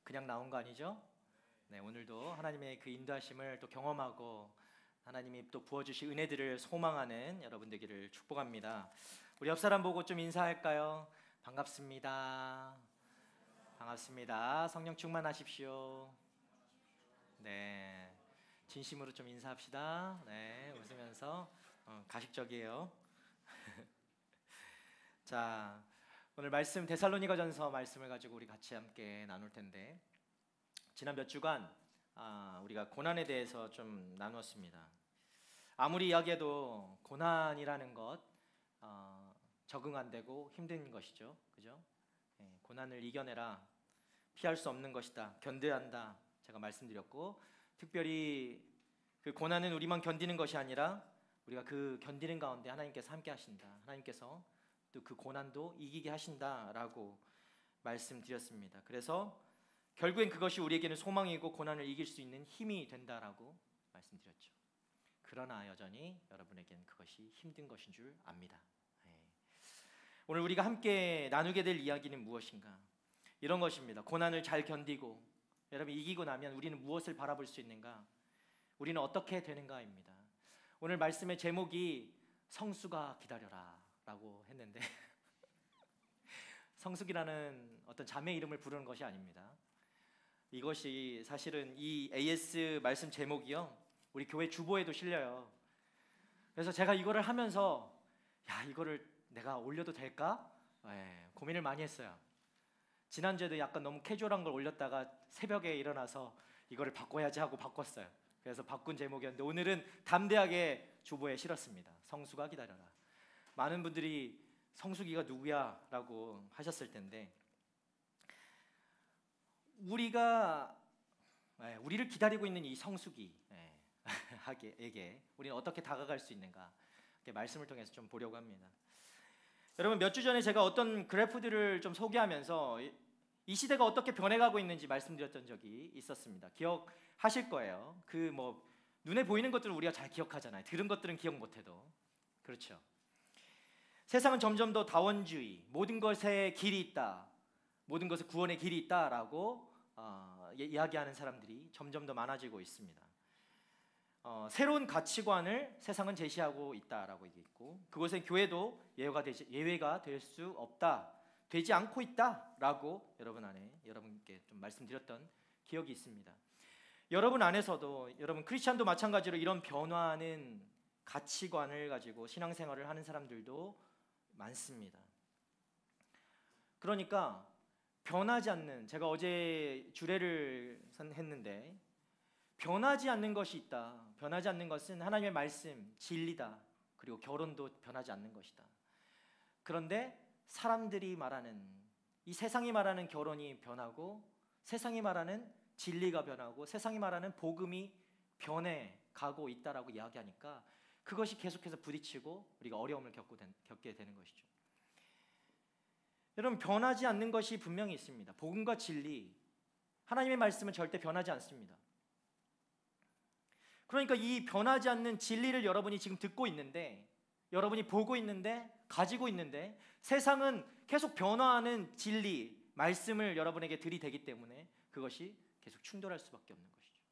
그냥 나온 거 아니죠? 네, 오늘도 하나님의 그 인도하심을 또 경험하고 하나님이 또 부어주실 은혜들을 소망하는 여러분 되기를 축복합니다. 우리 옆 사람 보고 좀 인사할까요? 반갑습니다. 반갑습니다. 성령 충만하십시오. 네, 진심으로 좀 인사합시다. 네, 웃으면서 가식적이에요. 자, 오늘 말씀 데살로니가전서 말씀을 가지고 우리 같이 함께 나눌 텐데, 지난 몇 주간 우리가 고난에 대해서 좀 나누었습니다. 아무리 이야기해도 고난이라는 것 적응 안 되고 힘든 것이죠, 그죠? 고난을 이겨내라, 피할 수 없는 것이다. 견뎌야 한다. 제가 말씀드렸고, 특별히 그 고난은 우리만 견디는 것이 아니라 우리가 그 견디는 가운데 하나님께서 함께 하신다. 하나님께서 또 그 고난도 이기게 하신다라고 말씀드렸습니다. 그래서 결국엔 그것이 우리에게는 소망이고 고난을 이길 수 있는 힘이 된다라고 말씀드렸죠. 그러나 여전히 여러분에게는 그것이 힘든 것인 줄 압니다. 오늘 우리가 함께 나누게 될 이야기는 무엇인가? 이런 것입니다. 고난을 잘 견디고 여러분 이기고 나면 우리는 무엇을 바라볼 수 있는가? 우리는 어떻게 되는가입니다. 오늘 말씀의 제목이 성수가 기다려라 라고 했는데 성숙이라는 어떤 자매 이름을 부르는 것이 아닙니다. 이것이 사실은 이 AS 말씀 제목이요, 우리 교회 주보에도 실려요. 그래서 제가 이거를 하면서 이거를 내가 올려도 될까? 고민을 많이 했어요. 지난주에도 약간 너무 캐주얼한 걸 올렸다가 새벽에 일어나서 이거를 바꿔야지 하고 바꿨어요. 그래서 바꾼 제목이었는데 오늘은 담대하게 주보에 실었습니다. 성수가 기다려라. 많은 분들이 성수기가 누구야? 라고 하셨을 텐데, 우리를 기다리고 있는 이 성수기에게 우리는 어떻게 다가갈 수 있는가? 이렇게 말씀을 통해서 좀 보려고 합니다. 여러분, 몇 주 전에 제가 어떤 그래프들을 좀 소개하면서 이 시대가 어떻게 변해가고 있는지 말씀드렸던 적이 있었습니다. 기억하실 거예요. 눈에 보이는 것들은 우리가 잘 기억하잖아요. 들은 것들은 기억 못해도. 그렇죠. 세상은 점점 더 다원주의, 모든 것에 길이 있다, 모든 것에 구원의 길이 있다라고 이야기하는 사람들이 점점 더 많아지고 있습니다. 새로운 가치관을 세상은 제시하고 있다라고 얘기했고, 그것에 교회도 예외가 될 수 없다, 되지 않고 있다라고 여러분께 좀 말씀드렸던 기억이 있습니다. 여러분 안에서도, 여러분 크리스찬도 마찬가지로 이런 변화하는 가치관을 가지고 신앙생활을 하는 사람들도 많습니다. 그러니까 변하지 않는, 제가 어제 주례를 했는데 변하지 않는 것이 있다. 변하지 않는 것은 하나님의 말씀, 진리다. 그리고 결혼도 변하지 않는 것이다. 그런데 사람들이 말하는, 이 세상이 말하는 결혼이 변하고, 세상이 말하는 진리가 변하고, 세상이 말하는 복음이 변해가고 있다라고 이야기하니까 그것이 계속해서 부딪히고 우리가 어려움을 겪게 되는 것이죠. 여러분, 변하지 않는 것이 분명히 있습니다. 복음과 진리, 하나님의 말씀은 절대 변하지 않습니다. 그러니까 이 변하지 않는 진리를 여러분이 지금 듣고 있는데, 여러분이 보고 있는데, 가지고 있는데, 세상은 계속 변화하는 진리, 말씀을 여러분에게 들이대기 때문에 그것이 계속 충돌할 수밖에 없는 것이죠.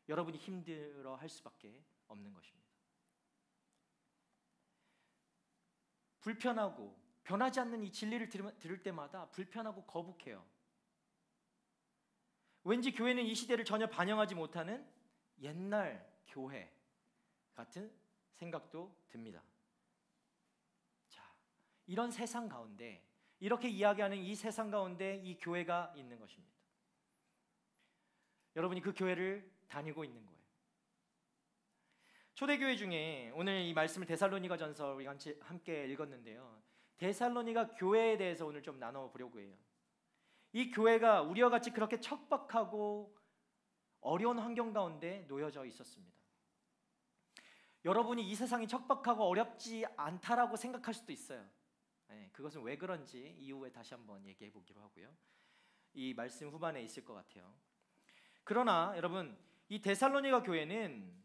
여러분이 힘들어할 수밖에 없는 것입니다. 불편하고 변하지 않는 이 진리를 들을 때마다 불편하고 거북해요. 왠지 교회는 이 시대를 전혀 반영하지 못하는 옛날 교회 같은 생각도 듭니다. 자, 이런 세상 가운데, 이렇게 이야기하는 이 세상 가운데 이 교회가 있는 것입니다. 여러분이 그 교회를 다니고 있는 거예요. 초대교회 중에 오늘 이 말씀을 데살로니가전서 우리가 함께 읽었는데요, 데살로니가 교회에 대해서 오늘 좀 나눠보려고 해요. 이 교회가 우리와 같이 그렇게 척박하고 어려운 환경 가운데 놓여져 있었습니다. 여러분이 이 세상이 척박하고 어렵지 않다라고 생각할 수도 있어요. 그것은 왜 그런지 이후에 다시 한번 얘기해 보기로 하고요. 이 말씀 후반에 있을 것 같아요. 그러나 여러분, 이 데살로니가 교회는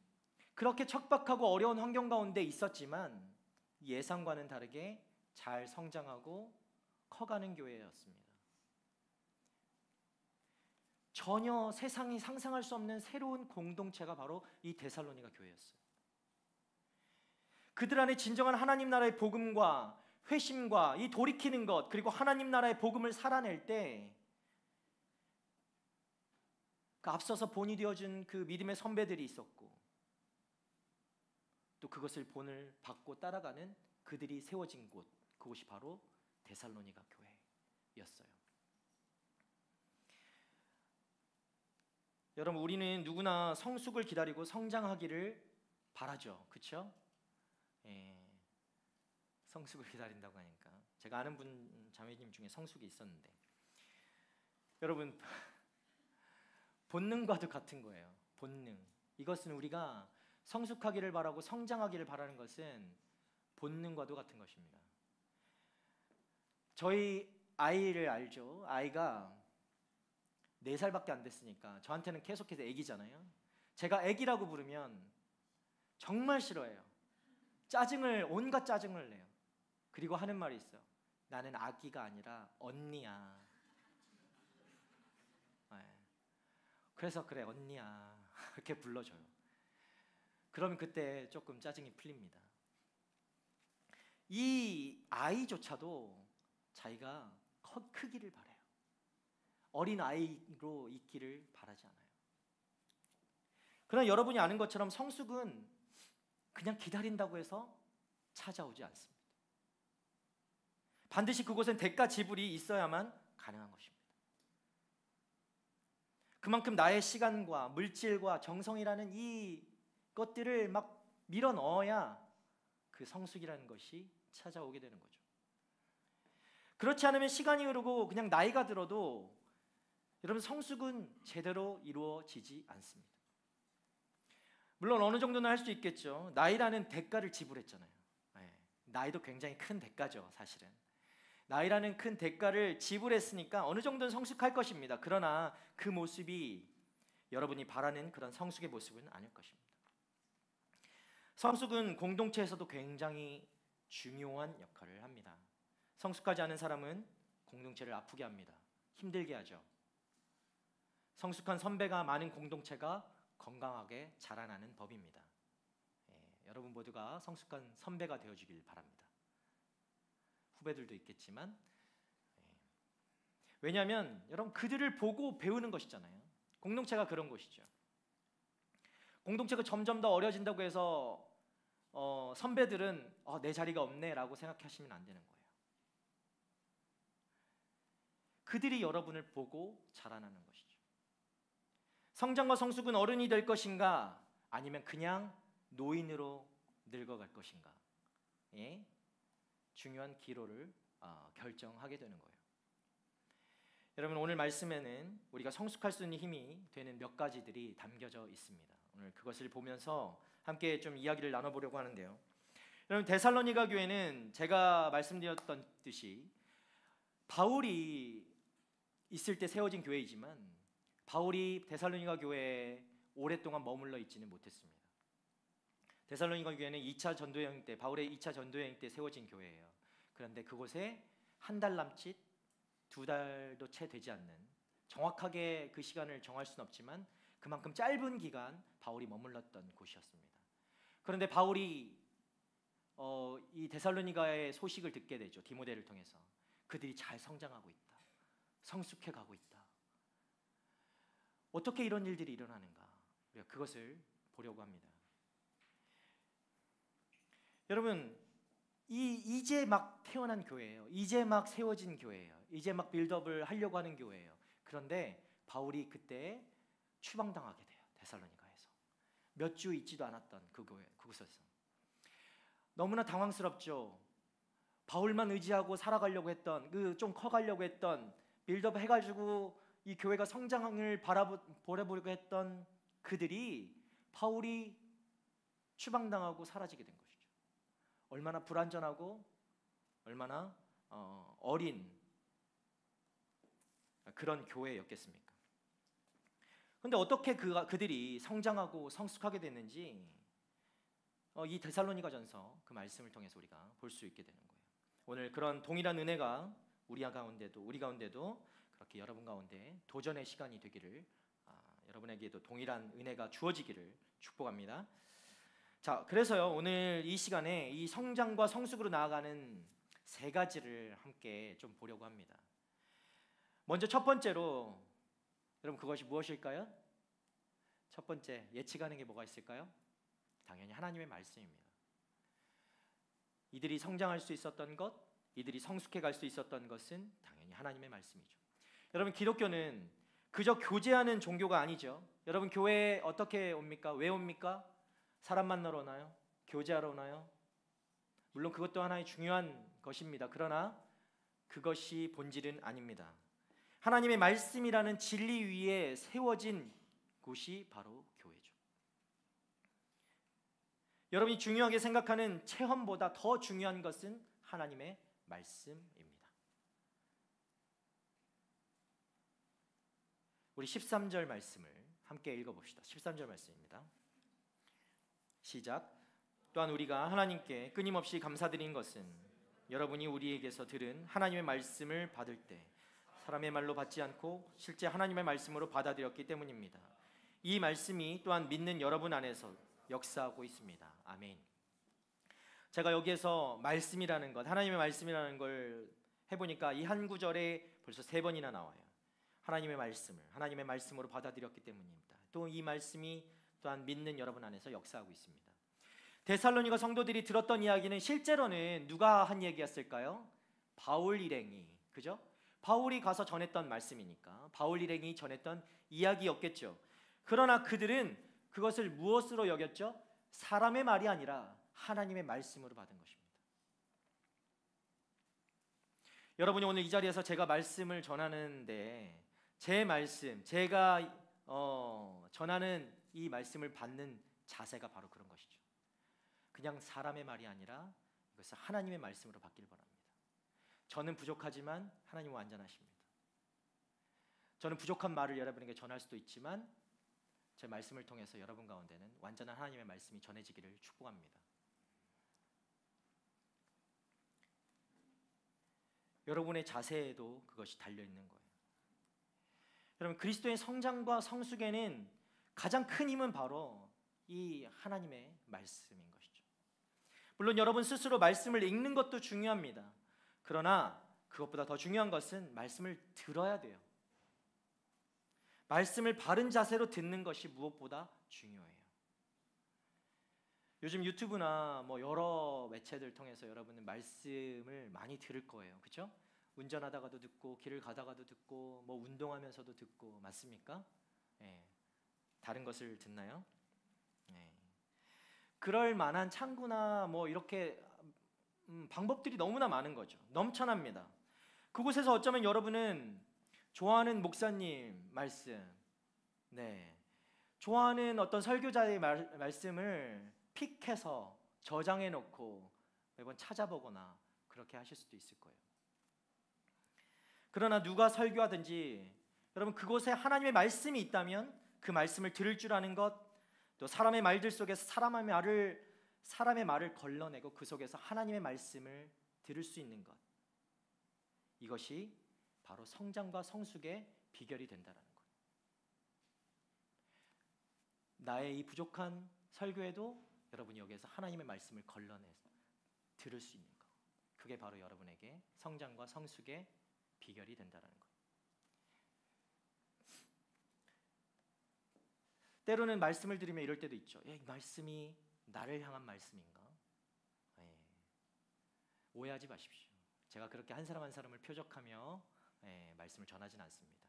그렇게 척박하고 어려운 환경 가운데 있었지만 예상과는 다르게 잘 성장하고 커가는 교회였습니다. 전혀 세상이 상상할 수 없는 새로운 공동체가 바로 이 데살로니가 교회였어요. 그들 안에 진정한 하나님 나라의 복음과 회심과 이 돌이키는 것, 그리고 하나님 나라의 복음을 살아낼 때 그 앞서서 본이 되어준 그 믿음의 선배들이 있었고, 또 그것을 본을 받고 따라가는 그들이 세워진 곳, 그곳이 바로 데살로니가 교회였어요. 여러분, 우리는 누구나 성숙을 기다리고 성장하기를 바라죠. 그렇죠? 성숙을 기다린다고 하니까, 제가 아는 분 자매님 중에 성숙이 있었는데, 여러분 본능과도 같은 거예요. 본능. 이것은 우리가 성숙하기를 바라고 성장하기를 바라는 것은 본능과도 같은 것입니다. 저희 아이를 알죠? 아이가 4살밖에 안 됐으니까 저한테는 계속해서 애기잖아요. 제가 애기라고 부르면 정말 싫어해요. 온갖 짜증을 내요. 그리고 하는 말이 있어요. 나는 아기가 아니라 언니야. 네. 그래서 그래 언니야 이렇게 불러줘요. 그럼 그때 조금 짜증이 풀립니다. 이 아이조차도 자기가 크기를 바라요. 어린 아이로 있기를 바라지 않아요. 그러나 여러분이 아는 것처럼 성숙은 그냥 기다린다고 해서 찾아오지 않습니다. 반드시 그곳엔 대가 지불이 있어야만 가능한 것입니다. 그만큼 나의 시간과 물질과 정성이라는 이 것들을 막 밀어 넣어야 그 성숙이라는 것이 찾아오게 되는 거죠. 그렇지 않으면 시간이 흐르고 그냥 나이가 들어도 여러분 성숙은 제대로 이루어지지 않습니다. 물론 어느 정도는 할 수 있겠죠. 나이라는 대가를 지불했잖아요. 네. 나이도 굉장히 큰 대가죠, 사실은. 나이라는 큰 대가를 지불했으니까 어느 정도는 성숙할 것입니다. 그러나 그 모습이 여러분이 바라는 그런 성숙의 모습은 아닐 것입니다. 성숙은 공동체에서도 굉장히 중요한 역할을 합니다. 성숙하지 않은 사람은 공동체를 아프게 합니다. 힘들게 하죠. 성숙한 선배가 많은 공동체가 건강하게 자라나는 법입니다. 여러분 모두가 성숙한 선배가 되어주길 바랍니다. 후배들도 있겠지만 왜냐하면 여러분 그들을 보고 배우는 것이잖아요. 공동체가 그런 곳이죠. 공동체가 점점 더 어려진다고 해서 선배들은 내 자리가 없네 라고 생각하시면 안 되는 거예요. 그들이 여러분을 보고 자라나는 것이죠. 성장과 성숙은 어른이 될 것인가 아니면 그냥 노인으로 늙어갈 것인가 중요한 기로를 결정하게 되는 거예요. 여러분 오늘 말씀에는 우리가 성숙할 수 있는 힘이 되는 몇 가지들이 담겨져 있습니다. 오늘 그것을 보면서 함께 좀 이야기를 나눠보려고 하는데요. 여러분 데살로니가 교회는 제가 말씀드렸던 듯이 바울이 있을 때 세워진 교회이지만 바울이 데살로니가 교회에 오랫동안 머물러 있지는 못했습니다. 데살로니가 교회는 2차 전도 여행 때 바울의 2차 전도 여행 때 세워진 교회예요. 그런데 그곳에 한 달 남짓 2달도 채 되지 않는 정확하게 그 시간을 정할 수는 없지만 그만큼 짧은 기간 바울이 머물렀던 곳이었습니다. 그런데 바울이 이 데살로니가의 소식을 듣게 되죠. 디모데를 통해서 그들이 잘 성장하고 있다. 성숙해 가고 있다. 어떻게 이런 일들이 일어나는가? 우리가 그것을 보려고 합니다. 여러분 이제 막 태어난 교회예요. 이제 막 세워진 교회예요. 이제 막 빌드업을 하려고 하는 교회예요. 그런데 바울이 그때 추방당하게 돼요. 데살로니가에서 몇 주 있지도 않았던 그 교회 그곳에서 너무나 당황스럽죠. 바울만 의지하고 살아가려고 했던 그 좀 커가려고 했던 빌드업 해가지고 이 교회가 성장을 바라보려고 했던 그들이 바울이 추방당하고 사라지게 된 것이죠. 얼마나 불완전하고 얼마나 어린 그런 교회였겠습니까? 그런데 어떻게 그들이 성장하고 성숙하게 됐는지 이 데살로니가전서 그 말씀을 통해서 우리가 볼 수 있게 되는 거예요. 오늘 그런 동일한 은혜가 우리 가운데도 그렇게 여러분 가운데 도전의 시간이 되기를 여러분에게도 동일한 은혜가 주어지기를 축복합니다. 자, 그래서요 오늘 이 시간에 이 성장과 성숙으로 나아가는 3가지를 함께 좀 보려고 합니다. 먼저 첫 번째로 여러분 그것이 무엇일까요? 첫 번째 예측하는 게 뭐가 있을까요? 당연히 하나님의 말씀입니다. 이들이 성장할 수 있었던 것, 이들이 성숙해 갈 수 있었던 것은 당연히 하나님의 말씀이죠. 여러분 기독교는 그저 교제하는 종교가 아니죠. 여러분 교회에 어떻게 옵니까? 왜 옵니까? 사람 만나러 오나요? 교제하러 오나요? 물론 그것도 하나의 중요한 것입니다. 그러나 그것이 본질은 아닙니다. 하나님의 말씀이라는 진리 위에 세워진 그곳이 바로 교회죠. 여러분이 중요하게 생각하는 체험보다 더 중요한 것은 하나님의 말씀입니다. 우리 13절 말씀을 함께 읽어봅시다. 13절 말씀입니다. 시작. 또한 우리가 하나님께 끊임없이 감사드린 것은 여러분이 우리에게서 들은 하나님의 말씀을 받을 때 사람의 말로 받지 않고 실제 하나님의 말씀으로 받아들였기 때문입니다. 이 말씀이 또한 믿는 여러분 안에서 역사하고 있습니다. 아멘. 제가 여기에서 말씀이라는 것, 하나님의 말씀이라는 걸 해보니까 이 한 구절에 벌써 3번이나 나와요. 하나님의 말씀을 하나님의 말씀으로 받아들였기 때문입니다. 또 이 말씀이 또한 믿는 여러분 안에서 역사하고 있습니다. 데살로니가 성도들이 들었던 이야기는 실제로는 누가 한 얘기였을까요? 바울 일행이, 그죠? 바울이 가서 전했던 말씀이니까 바울 일행이 전했던 이야기였겠죠. 그러나 그들은 그것을 무엇으로 여겼죠? 사람의 말이 아니라 하나님의 말씀으로 받은 것입니다. 여러분이 오늘 이 자리에서 제가 말씀을 전하는데 제 말씀, 제가 전하는 이 말씀을 받는 자세가 바로 그런 것이죠. 그냥 사람의 말이 아니라 이것을 하나님의 말씀으로 받길 바랍니다. 저는 부족하지만 하나님은 완전하십니다. 저는 부족한 말을 여러분에게 전할 수도 있지만 제 말씀을 통해서 여러분 가운데는 완전한 하나님의 말씀이 전해지기를 축복합니다. 여러분의 자세에도 그것이 달려있는 거예요. 여러분, 그리스도의 성장과 성숙에는 가장 큰 힘은 바로 이 하나님의 말씀인 것이죠. 물론 여러분 스스로 말씀을 읽는 것도 중요합니다. 그러나 그것보다 더 중요한 것은 말씀을 들어야 돼요. 말씀을 바른 자세로 듣는 것이 무엇보다 중요해요. 요즘 유튜브나 여러 매체들 통해서 여러분은 말씀을 많이 들을 거예요. 그렇죠? 운전하다가도 듣고 길을 가다가도 듣고 운동하면서도 듣고, 맞습니까? 네. 다른 것을 듣나요? 네. 그럴 만한 창구나 이렇게 방법들이 너무나 많은 거죠. 넘쳐납니다. 그곳에서 어쩌면 여러분은 좋아하는 목사님 말씀, 좋아하는 어떤 설교자의 말씀을 픽해서 저장해 놓고 매번 찾아보거나 그렇게 하실 수도 있을 거예요. 그러나 누가 설교하든지 여러분 그곳에 하나님의 말씀이 있다면 그 말씀을 들을 줄 아는 것, 또 사람의 말들 속에서 사람의 말을 걸러내고 그 속에서 하나님의 말씀을 들을 수 있는 것, 이것이 바로 성장과 성숙의 비결이 된다는 것. 나의 이 부족한 설교에도 여러분이 여기에서 하나님의 말씀을 걸러내서 들을 수 있는 것, 그게 바로 여러분에게 성장과 성숙의 비결이 된다는 것. 때로는 말씀을 들으면 이럴 때도 있죠. 이 말씀이 나를 향한 말씀인가? 오해하지 마십시오. 제가 그렇게 한 사람 한 사람을 표적하며 말씀을 전하진 않습니다.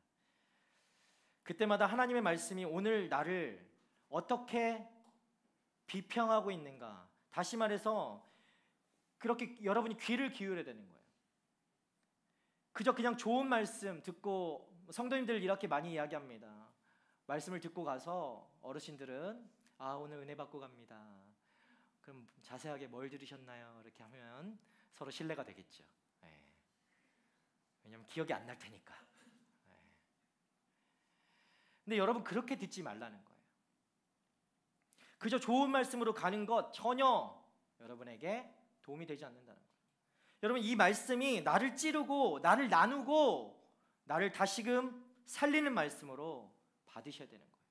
그때마다 하나님의 말씀이 오늘 나를 어떻게 비평하고 있는가, 다시 말해서 그렇게 여러분이 귀를 기울여야 되는 거예요. 그냥 좋은 말씀 듣고, 성도님들 이렇게 많이 이야기합니다. 말씀을 듣고 가서 어르신들은 오늘 은혜 받고 갑니다. 그럼 자세하게 뭘 들으셨나요? 이렇게 하면 서로 신뢰가 되겠죠. 왜냐하면 기억이 안 날 테니까. 근데 여러분 그렇게 듣지 말라는 거예요. 그저 좋은 말씀으로 가는 것 전혀 여러분에게 도움이 되지 않는다는 거예요. 여러분 이 말씀이 나를 찌르고 나를 나누고 나를 다시금 살리는 말씀으로 받으셔야 되는 거예요.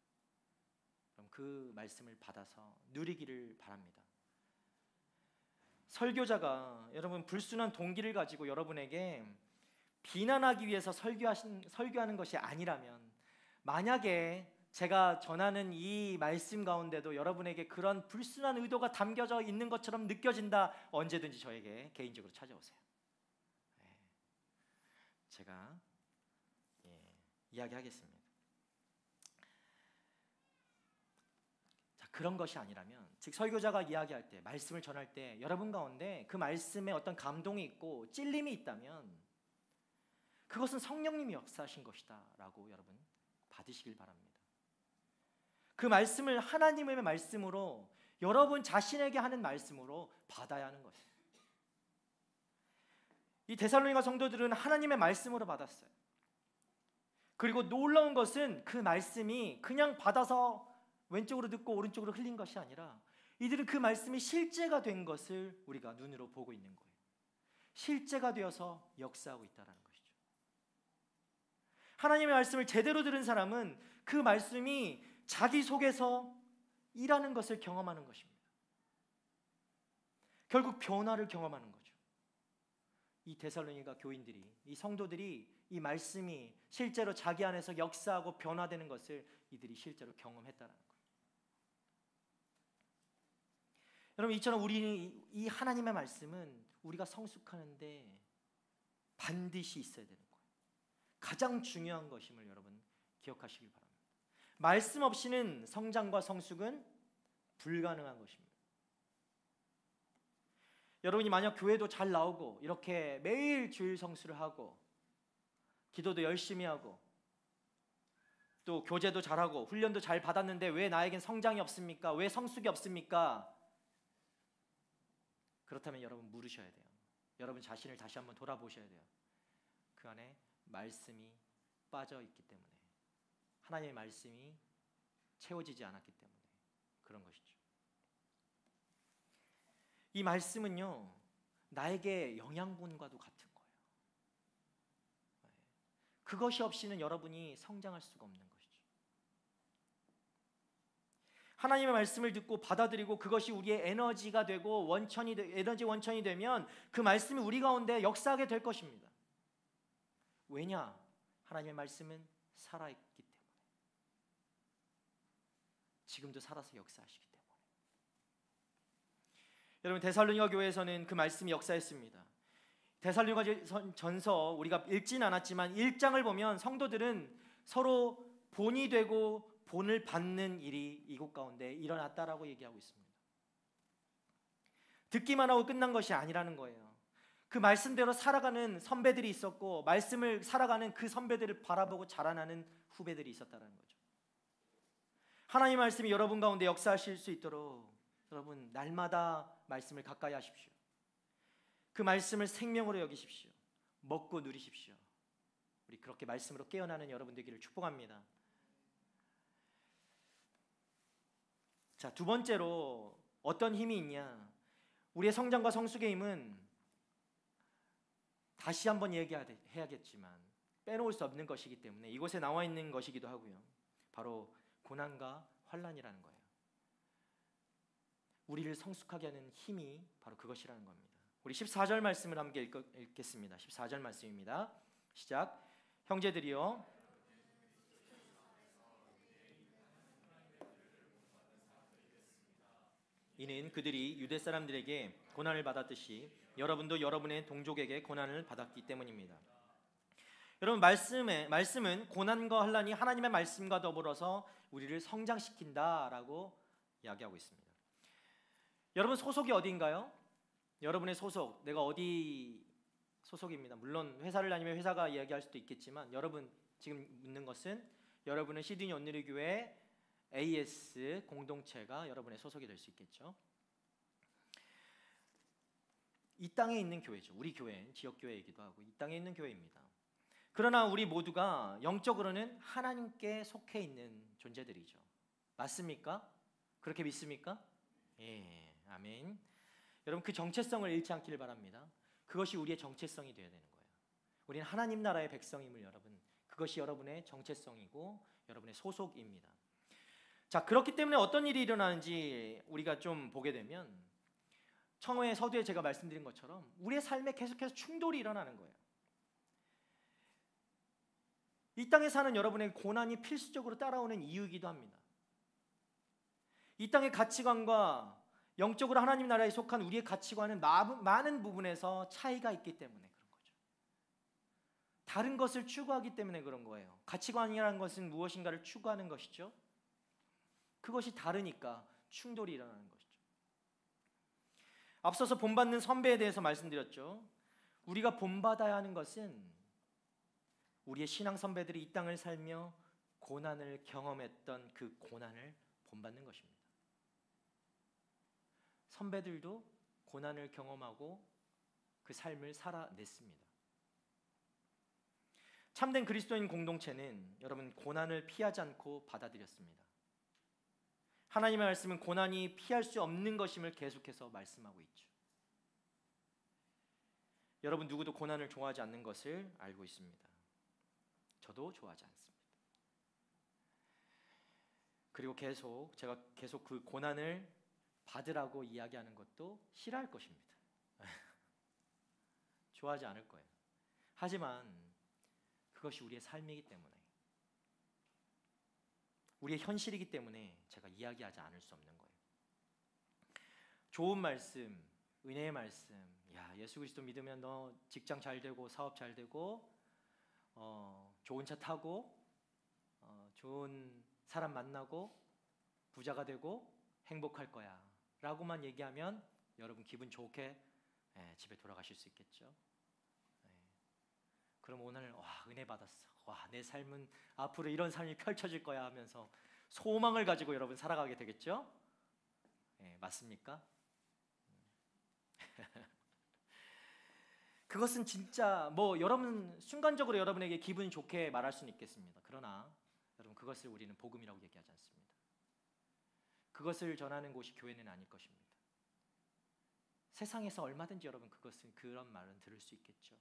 그럼 그 말씀을 받아서 누리기를 바랍니다. 설교자가 여러분 불순한 동기를 가지고 여러분에게 비난하기 위해서 설교하는 것이 아니라면, 만약에 제가 전하는 이 말씀 가운데도 여러분에게 그런 불순한 의도가 담겨져 있는 것처럼 느껴진다, 언제든지 저에게 개인적으로 찾아오세요. 제가 이야기하겠습니다. 그런 것이 아니라면, 즉 설교자가 이야기할 때, 말씀을 전할 때 여러분 가운데 그 말씀에 어떤 감동이 있고 찔림이 있다면 그것은 성령님이 역사하신 것이다 라고 여러분 받으시길 바랍니다. 그 말씀을 하나님의 말씀으로, 여러분 자신에게 하는 말씀으로 받아야 하는 것이에요. 이 데살로니가 성도들은 하나님의 말씀으로 받았어요. 그리고 놀라운 것은 그 말씀이 그냥 받아서 왼쪽으로 듣고 오른쪽으로 흘린 것이 아니라 이들은 그 말씀이 실제가 된 것을 우리가 눈으로 보고 있는 거예요. 실제가 되어서 역사하고 있다는 것이죠. 하나님의 말씀을 제대로 들은 사람은 그 말씀이 자기 속에서 일하는 것을 경험하는 것입니다. 결국 변화를 경험하는 거죠. 이 데살로니가 교인들이, 이 성도들이 이 말씀이 실제로 자기 안에서 역사하고 변화되는 것을 이들이 실제로 경험했다는 거예요. 여러분, 이처럼 우리 이 하나님의 말씀은 우리가 성숙하는데 반드시 있어야 되는 거예요. 가장 중요한 것임을 여러분 기억하시길 바랍니다. 말씀 없이는 성장과 성숙은 불가능한 것입니다. 여러분이 만약 교회도 잘 나오고 이렇게 매일 주일 성수를 하고 기도도 열심히 하고 또 교제도 잘하고 훈련도 잘 받았는데 왜 나에겐 성장이 없습니까? 왜 성숙이 없습니까? 그렇다면 여러분 물으셔야 돼요. 여러분 자신을 다시 한번 돌아보셔야 돼요. 그 안에 말씀이 빠져 있기 때문에, 하나님의 말씀이 채워지지 않았기 때문에 그런 것이죠. 이 말씀은요, 나에게 영양분과도 같은 거예요. 그것이 없이는 여러분이 성장할 수가 없는 것이죠. 하나님의 말씀을 듣고 받아들이고 그것이 우리의 에너지가 되고 에너지 원천이 되면 그 말씀이 우리 가운데 역사하게 될 것입니다. 왜냐? 하나님의 말씀은 살아있기 때문에. 지금도 살아서 역사하시기 때문에. 여러분, 데살로니가 교회에서는 그 말씀이 역사했습니다. 데살로니가 전서 우리가 읽진 않았지만 1장을 보면 성도들은 서로 본이 되고 본을 받는 일이 이곳 가운데 일어났다라고 얘기하고 있습니다. 듣기만 하고 끝난 것이 아니라는 거예요. 그 말씀대로 살아가는 선배들이 있었고, 말씀을 살아가는 그 선배들을 바라보고 자라나는 후배들이 있었다는 거죠. 하나님의 말씀이 여러분 가운데 역사하실 수 있도록 여러분 날마다 말씀을 가까이 하십시오. 그 말씀을 생명으로 여기십시오. 먹고 누리십시오. 우리 그렇게 말씀으로 깨어나는 여러분 되기를 축복합니다. 자, 두 번째로 어떤 힘이 있냐? 우리의 성장과 성숙의 힘은 다시 한번 얘기해야겠지만 빼놓을 수 없는 것이기 때문에 이곳에 나와 있는 것이기도 하고요. 바로 고난과 환난이라는 거예요. 우리를 성숙하게 하는 힘이 바로 그것이라는 겁니다. 우리 14절 말씀을 함께 읽겠습니다. 14절 말씀입니다. 시작. 형제들이여, 이는 그들이 유대 사람들에게 고난을 받았듯이 여러분도 여러분의 동족에게 고난을 받았기 때문입니다. 여러분, 말씀은 고난과 환난이 하나님의 말씀과 더불어서 우리를 성장시킨다라고 이야기하고 있습니다. 여러분 소속이 어디인가요? 여러분의 소속, 내가 어디 소속입니다. 물론 회사를 다니면 회사가 이야기할 수도 있겠지만 여러분 지금 묻는 것은 여러분은 시드니 온누리 교회 AS 공동체가 여러분의 소속이 될 수 있겠죠. 이 땅에 있는 교회죠. 우리 교회는 지역교회이기도 하고 이 땅에 있는 교회입니다. 그러나 우리 모두가 영적으로는 하나님께 속해 있는 존재들이죠. 맞습니까? 그렇게 믿습니까? 예, 아멘. 여러분, 그 정체성을 잃지 않기를 바랍니다. 그것이 우리의 정체성이 되어야 되는 거예요. 우리는 하나님 나라의 백성임을 여러분, 그것이 여러분의 정체성이고 여러분의 소속입니다. 자, 그렇기 때문에 어떤 일이 일어나는지 우리가 좀 보게 되면 처음에 서두에 제가 말씀드린 것처럼 우리의 삶에 계속해서 충돌이 일어나는 거예요. 이 땅에 사는 여러분의 고난이 필수적으로 따라오는 이유이기도 합니다. 이 땅의 가치관과 영적으로 하나님 나라에 속한 우리의 가치관은 많은 부분에서 차이가 있기 때문에 그런 거죠. 다른 것을 추구하기 때문에 그런 거예요. 가치관이라는 것은 무엇인가를 추구하는 것이죠. 그것이 다르니까 충돌이 일어나는 것이죠. 앞서서 본받는 선배에 대해서 말씀드렸죠. 우리가 본받아야 하는 것은 우리의 신앙 선배들이 이 땅을 살며 고난을 경험했던 그 고난을 본받는 것입니다. 선배들도 고난을 경험하고 그 삶을 살아냈습니다. 참된 그리스도인 공동체는 여러분 고난을 피하지 않고 받아들였습니다. 하나님의 말씀은 고난이 피할 수 없는 것임을 계속해서 말씀하고 있죠. 여러분 누구도 고난을 좋아하지 않는 것을 알고 있습니다. 저도 좋아하지 않습니다. 그리고 제가 계속 그 고난을 받으라고 이야기하는 것도 싫어할 것입니다. 좋아하지 않을 거예요. 하지만 그것이 우리의 삶이기 때문에, 우리의 현실이기 때문에 제가 이야기하지 않을 수 없는 거예요. 좋은 말씀, 은혜의 말씀, 야 예수 그리스도 믿으면 너 직장 잘 되고 사업 잘 되고 좋은 차 타고 좋은 사람 만나고 부자가 되고 행복할 거야 라고만 얘기하면 여러분 기분 좋게 집에 돌아가실 수 있겠죠. 그럼 오늘 와 은혜 받았어, 와 내 삶은 앞으로 이런 삶이 펼쳐질 거야 하면서 소망을 가지고 여러분 살아가게 되겠죠. 맞습니까? 그것은 진짜 여러분 순간적으로 여러분에게 기분 좋게 말할 수는 있겠습니다. 그러나 여러분 그것을 우리는 복음이라고 얘기하지 않습니다. 그것을 전하는 곳이 교회는 아닐 것입니다. 세상에서 얼마든지 여러분 그런 말은 들을 수 있겠죠.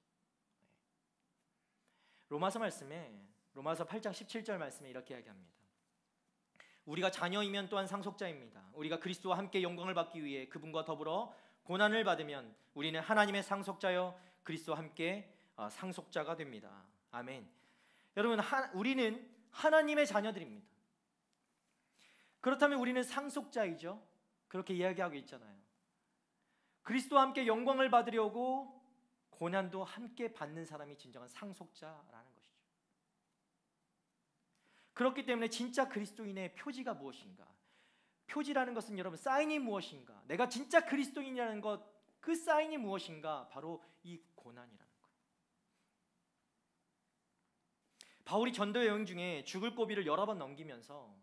로마서 8장 17절 말씀에 이렇게 이야기합니다. 우리가 자녀이면 또한 상속자입니다. 우리가 그리스도와 함께 영광을 받기 위해 그분과 더불어 고난을 받으면 우리는 하나님의 상속자여 그리스도와 함께 상속자가 됩니다. 아멘. 여러분 우리는 하나님의 자녀들입니다. 그렇다면 우리는 상속자이죠. 그렇게 이야기하고 있잖아요. 그리스도와 함께 영광을 받으려고 고난도 함께 받는 사람이 진정한 상속자라는 것이죠. 그렇기 때문에 진짜 그리스도인의 표지가 무엇인가? 표지라는 것은 여러분 사인이 무엇인가? 내가 진짜 그리스도인이라는 것, 그 사인이 무엇인가? 바로 이 고난이라는 것. 바울이 전도 여행 중에 죽을 고비를 여러 번 넘기면서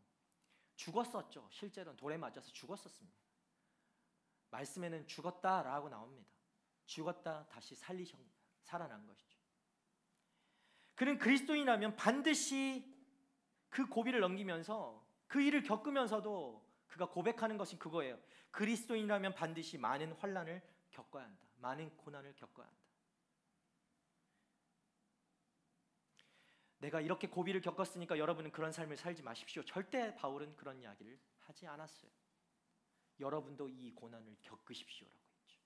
죽었었죠. 실제로는 돌에 맞아서 죽었었습니다. 말씀에는 죽었다라고 나옵니다. 죽었다 다시 살아난 것이죠. 그는 그리스도인이라면 반드시 그 고비를 넘기면서 그 일을 겪으면서도 그가 고백하는 것이 그거예요. 그리스도인이라면 반드시 많은 환난을 겪어야 한다. 많은 고난을 겪어야 한다. 내가 이렇게 고비를 겪었으니까 여러분은 그런 삶을 살지 마십시오. 절대 바울은 그런 이야기를 하지 않았어요. 여러분도 이 고난을 겪으십시오라고 했죠.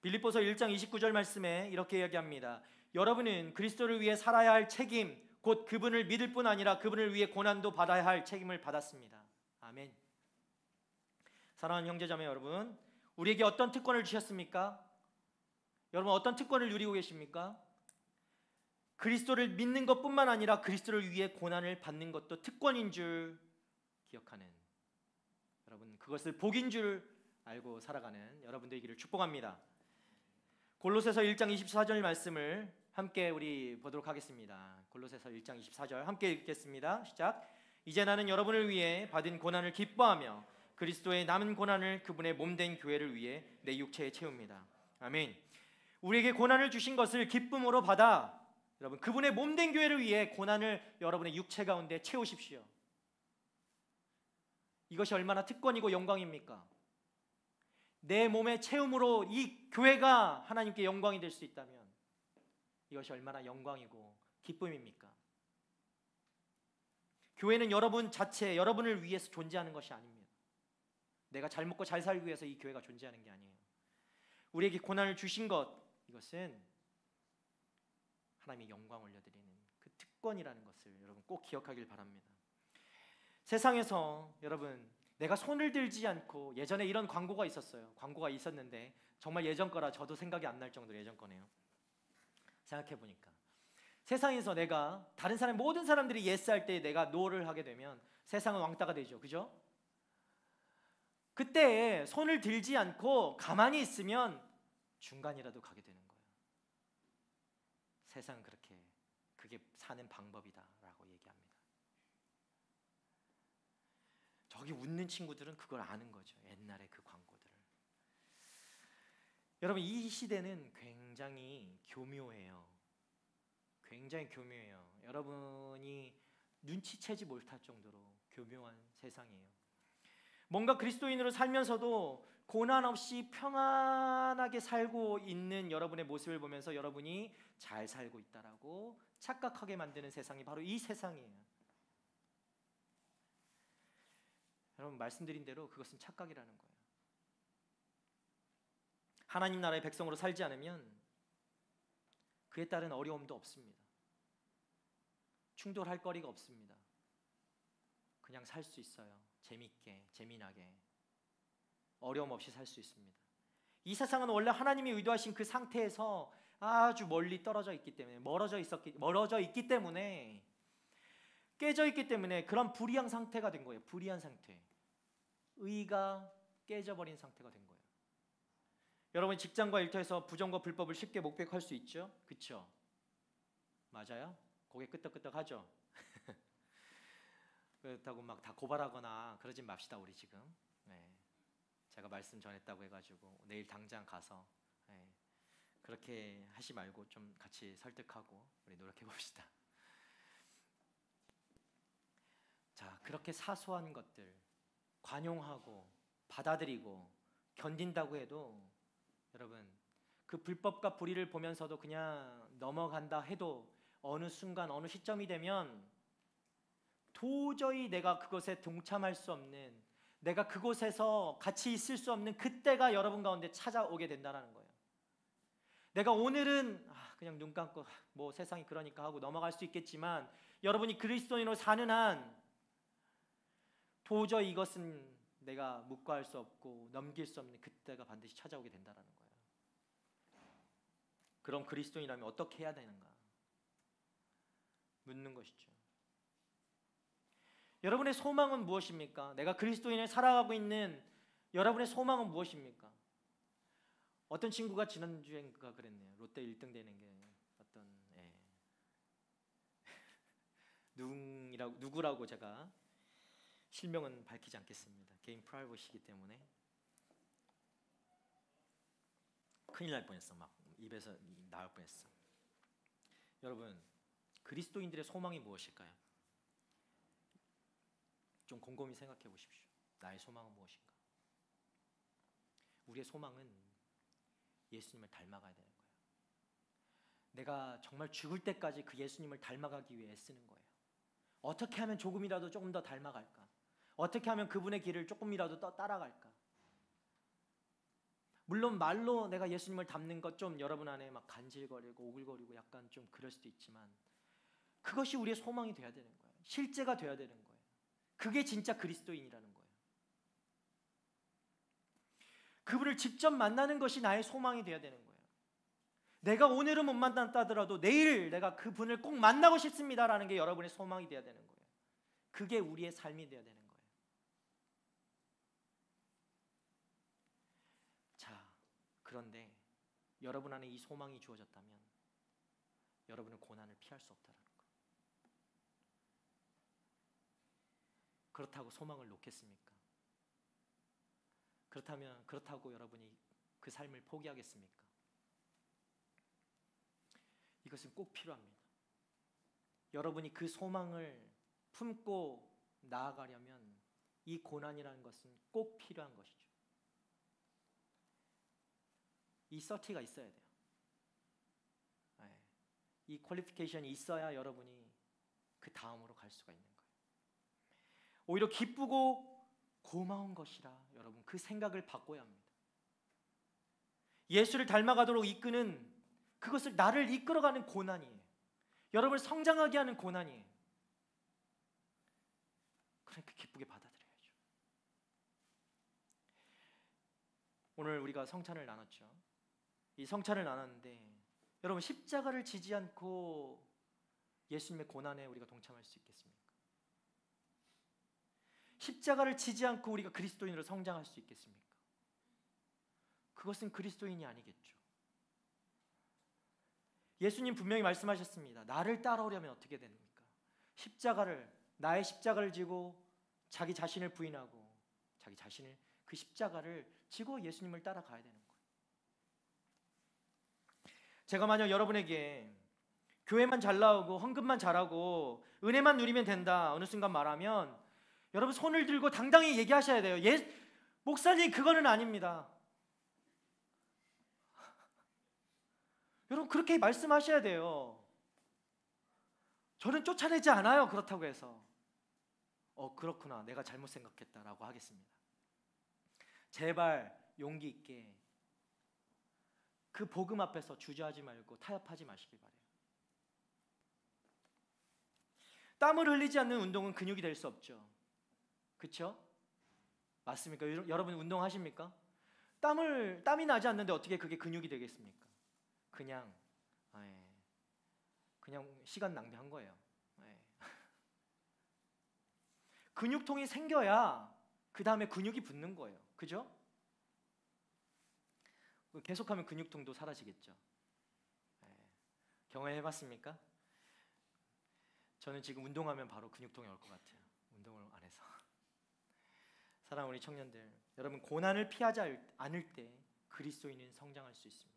빌립보서 1장 29절 말씀에 이렇게 이야기합니다. 여러분은 그리스도를 위해 살아야 할 책임, 곧 그분을 믿을 뿐 아니라 그분을 위해 고난도 받아야 할 책임을 받았습니다. 아멘. 사랑하는 형제자매 여러분, 우리에게 어떤 특권을 주셨습니까? 여러분 어떤 특권을 누리고 계십니까? 그리스도를 믿는 것뿐만 아니라 그리스도를 위해 고난을 받는 것도 특권인 줄 기억하는 여러분, 그것을 복인 줄 알고 살아가는 여러분 되기를 축복합니다. 골로새서 1장 24절 말씀을 함께 우리 보도록 하겠습니다. 골로새서 1장 24절 함께 읽겠습니다. 시작. 이제 나는 여러분을 위해 받은 고난을 기뻐하며 그리스도의 남은 고난을 그분의 몸된 교회를 위해 내 육체에 채웁니다. 아멘. 우리에게 고난을 주신 것을 기쁨으로 받아 여러분 그분의 몸된 교회를 위해 고난을 여러분의 육체 가운데 채우십시오. 이것이 얼마나 특권이고 영광입니까? 내 몸의 채움으로 이 교회가 하나님께 영광이 될 수 있다면 이것이 얼마나 영광이고 기쁨입니까? 교회는 여러분 자체, 여러분을 위해서 존재하는 것이 아닙니다. 내가 잘 먹고 잘 살기 위해서 이 교회가 존재하는 게 아니에요. 우리에게 고난을 주신 것, 이것은 하나님의 영광 올려드리는 그 특권이라는 것을 여러분 꼭 기억하길 바랍니다. 세상에서 여러분 내가 손을 들지 않고, 예전에 이런 광고가 있었어요. 광고가 있었는데 정말 예전 거라 저도 생각이 안 날 정도로 예전 거네요. 생각해보니까 세상에서 내가 다른 사람, 모든 사람들이 예스 할 때 내가 노를 하게 되면 세상은 왕따가 되죠. 그죠? 그때 손을 들지 않고 가만히 있으면 중간이라도 가게 되는 거예요. 세상은 그게 사는 방법이다라고 얘기합니다. 거기 웃는 친구들은 그걸 아는 거죠. 옛날에 그 광고들을. 여러분, 이 시대는 굉장히 교묘해요. 굉장히 교묘해요. 여러분이 눈치채지 못할 정도로 교묘한 세상이에요. 뭔가 그리스도인으로 살면서도 고난 없이 평안하게 살고 있는 여러분의 모습을 보면서 여러분이 잘 살고 있다라고 착각하게 만드는 세상이 바로 이 세상이에요. 여러분, 말씀드린 대로 그것은 착각이라는 거예요. 하나님 나라의 백성으로 살지 않으면 그에 따른 어려움도 없습니다. 충돌할 거리가 없습니다. 그냥 살 수 있어요. 재밌게, 재미나게, 어려움 없이 살 수 있습니다. 이 세상은 원래 하나님이 의도하신 그 상태에서 아주 멀리 떨어져 있기 때문에, 멀어져 있기 때문에, 깨져 있기 때문에 그런 불의한 상태가 된 거예요. 불의한 상태. 의가 깨져버린 상태가 된 거예요. 여러분, 직장과 일터에서 부정과 불법을 쉽게 목백할 수 있죠? 그렇죠? 맞아요? 고개 끄덕끄덕하죠? 그렇다고 막 다 고발하거나 그러진 맙시다. 우리 지금 제가 말씀 전했다고 해가지고 내일 당장 가서 그렇게 하지 말고 좀 같이 설득하고 우리 노력해 봅시다. 자, 그렇게 사소한 것들 관용하고 받아들이고 견딘다고 해도 여러분, 그 불법과 불의를 보면서도 그냥 넘어간다 해도 어느 순간 어느 시점이 되면 도저히 내가 그것에 동참할 수 없는, 내가 그곳에서 같이 있을 수 없는 그때가 여러분 가운데 찾아오게 된다는 거예요. 내가 오늘은 그냥 눈 감고 뭐 세상이 그러니까 하고 넘어갈 수 있겠지만, 여러분이 그리스도인으로 사는 한 도저히 이것은 내가 묵과할 수 없고 넘길 수 없는 그때가 반드시 찾아오게 된다는 거예요. 그럼 그리스도인이라면 어떻게 해야 되는가 묻는 것이죠. 여러분의 소망은 무엇입니까? 내가 그리스도인을 살아가고 있는 여러분의 소망은 무엇입니까? 어떤 친구가 지난주엔가 그랬네요. 롯데 1등 되는 게 어떤 누구라고 제가 실명은 밝히지 않겠습니다. 개인 프라이버시이기 때문에. 큰일 날 뻔했어. 막 입에서 나올 뻔했어. 여러분, 그리스도인들의 소망이 무엇일까요? 좀 곰곰이 생각해 보십시오. 나의 소망은 무엇인가? 우리의 소망은 예수님을 닮아가야 되는 거예요. 내가 정말 죽을 때까지 그 예수님을 닮아가기 위해 애쓰는 거예요. 어떻게 하면 조금이라도 조금 더 닮아갈까? 어떻게 하면 그분의 길을 조금이라도 따라갈까? 물론 말로 내가 예수님을 닮는 것 좀 여러분 안에 막 간질거리고 오글거리고 약간 좀 그럴 수도 있지만, 그것이 우리의 소망이 돼야 되는 거예요. 실제가 돼야 되는 거예요. 그게 진짜 그리스도인이라는 거예요. 그분을 직접 만나는 것이 나의 소망이 돼야 되는 거예요. 내가 오늘은 못 만났다 하더라도 내일 내가 그분을 꼭 만나고 싶습니다라는 게 여러분의 소망이 돼야 되는 거예요. 그게 우리의 삶이 돼야 되는 거예요. 자, 그런데 여러분 안에 이 소망이 주어졌다면 여러분은 고난을 피할 수 없다는 거예요. 그렇다고 소망을 놓겠습니까? 그렇다고 여러분이 그 삶을 포기하겠습니까? 이것은 꼭 필요합니다. 여러분이 그 소망을 품고 나아가려면 이 고난이라는 것은 꼭 필요한 것이죠. 이 서티가 있어야 돼요. 이 퀄리피케이션이 있어야 여러분이 그 다음으로 갈 수가 있는 거예요. 오히려 기쁘고 고마운 것이라 여러분, 그 생각을 바꿔야 합니다. 예수를 닮아가도록 이끄는, 그것을 나를 이끌어가는 고난이에요. 여러분을 성장하게 하는 고난이에요. 그러니까 기쁘게 받아들여야죠. 오늘 우리가 성찬을 나눴죠. 이 성찬을 나눴는데 여러분, 십자가를 지지 않고 예수님의 고난에 우리가 동참할 수 있겠습니까? 십자가를 지지 않고 우리가 그리스도인으로 성장할 수 있겠습니까? 그것은 그리스도인이 아니겠죠. 예수님 분명히 말씀하셨습니다. 나를 따라오려면 어떻게 됩니까? 나의 십자가를 지고 자기 자신을 부인하고 자기 자신을 그 십자가를 지고 예수님을 따라가야 되는 거예요. 제가 만약 여러분에게 교회만 잘 나오고 헌금만 잘하고 은혜만 누리면 된다 어느 순간 말하면 여러분 손을 들고 당당히 얘기하셔야 돼요. 목사님 그거는 아닙니다. 여러분 그렇게 말씀하셔야 돼요. 저는 쫓아내지 않아요. 그렇다고 해서 그렇구나 내가 잘못 생각했다라고 하겠습니다. 제발 용기 있게 그 복음 앞에서 주저하지 말고 타협하지 마시길 바래요. 땀을 흘리지 않는 운동은 근육이 될 수 없죠. 그렇죠? 맞습니까? 여러분 운동하십니까? 땀이 나지 않는데 어떻게 그게 근육이 되겠습니까? 그냥 시간 낭비한 거예요. 근육통이 생겨야 그 다음에 근육이 붙는 거예요. 그죠? 계속하면 근육통도 사라지겠죠. 경험해봤습니까? 저는 지금 운동하면 바로 근육통이 올 것 같아요. 운동을 안 해서. 사랑하는 우리 청년들, 여러분 고난을 피하지 않을 때 그리스도인은 성장할 수 있습니다.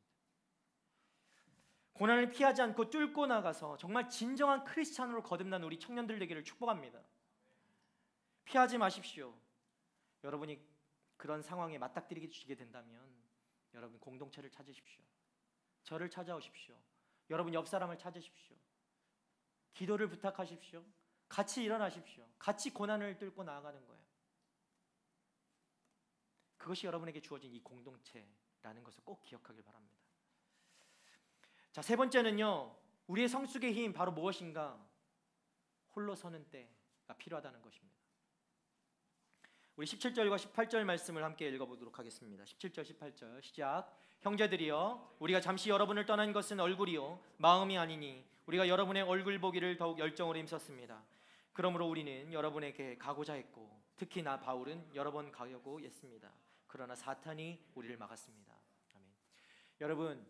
고난을 피하지 않고 뚫고 나가서 정말 진정한 크리스찬으로 거듭난 우리 청년들 되기를 축복합니다. 피하지 마십시오. 여러분이 그런 상황에 맞닥뜨리게 된다면 여러분 공동체를 찾으십시오. 저를 찾아오십시오. 여러분 옆 사람을 찾으십시오. 기도를 부탁하십시오. 같이 일어나십시오. 같이 고난을 뚫고 나아가는 거예요. 그것이 여러분에게 주어진 이 공동체라는 것을 꼭 기억하길 바랍니다. 자, 세 번째는요. 우리의 성숙의 힘 바로 무엇인가? 홀로 서는 때가 필요하다는 것입니다. 우리 17절과 18절 말씀을 함께 읽어보도록 하겠습니다. 17절 18절 시작. 형제들이여 우리가 잠시 여러분을 떠난 것은 얼굴이요 마음이 아니니 우리가 여러분의 얼굴 보기를 더욱 열정으로 힘썼습니다. 그러므로 우리는 여러분에게 가고자 했고 특히 나 바울은 여러 번 가려고 했습니다. 그러나 사탄이 우리를 막았습니다. 아멘. 여러분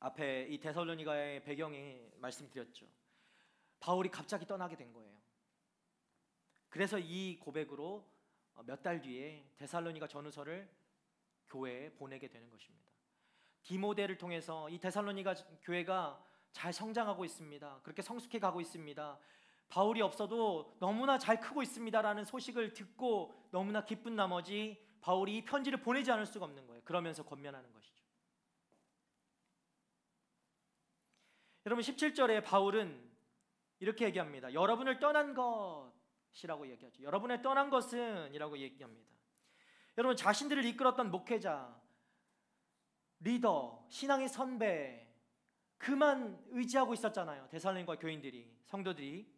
앞에 이 데살로니가의 배경에 말씀드렸죠. 바울이 갑자기 떠나게 된 거예요. 그래서 이 고백으로 몇 달 뒤에 데살로니가 전후서를 교회에 보내게 되는 것입니다. 디모데를 통해서 이 데살로니가 교회가 잘 성장하고 있습니다. 그렇게 성숙해 가고 있습니다. 바울이 없어도 너무나 잘 크고 있습니다라는 소식을 듣고 너무나 기쁜 나머지 바울이 이 편지를 보내지 않을 수가 없는 거예요. 그러면서 권면하는 것이죠. 여러분 17절에 바울은 이렇게 얘기합니다. 여러분을 떠난 것이라고 얘기하죠. 여러분을 떠난 것은 이라고 얘기합니다. 여러분 자신들을 이끌었던 목회자, 리더, 신앙의 선배 그만 의지하고 있었잖아요. 데살로니가 교인들이, 성도들이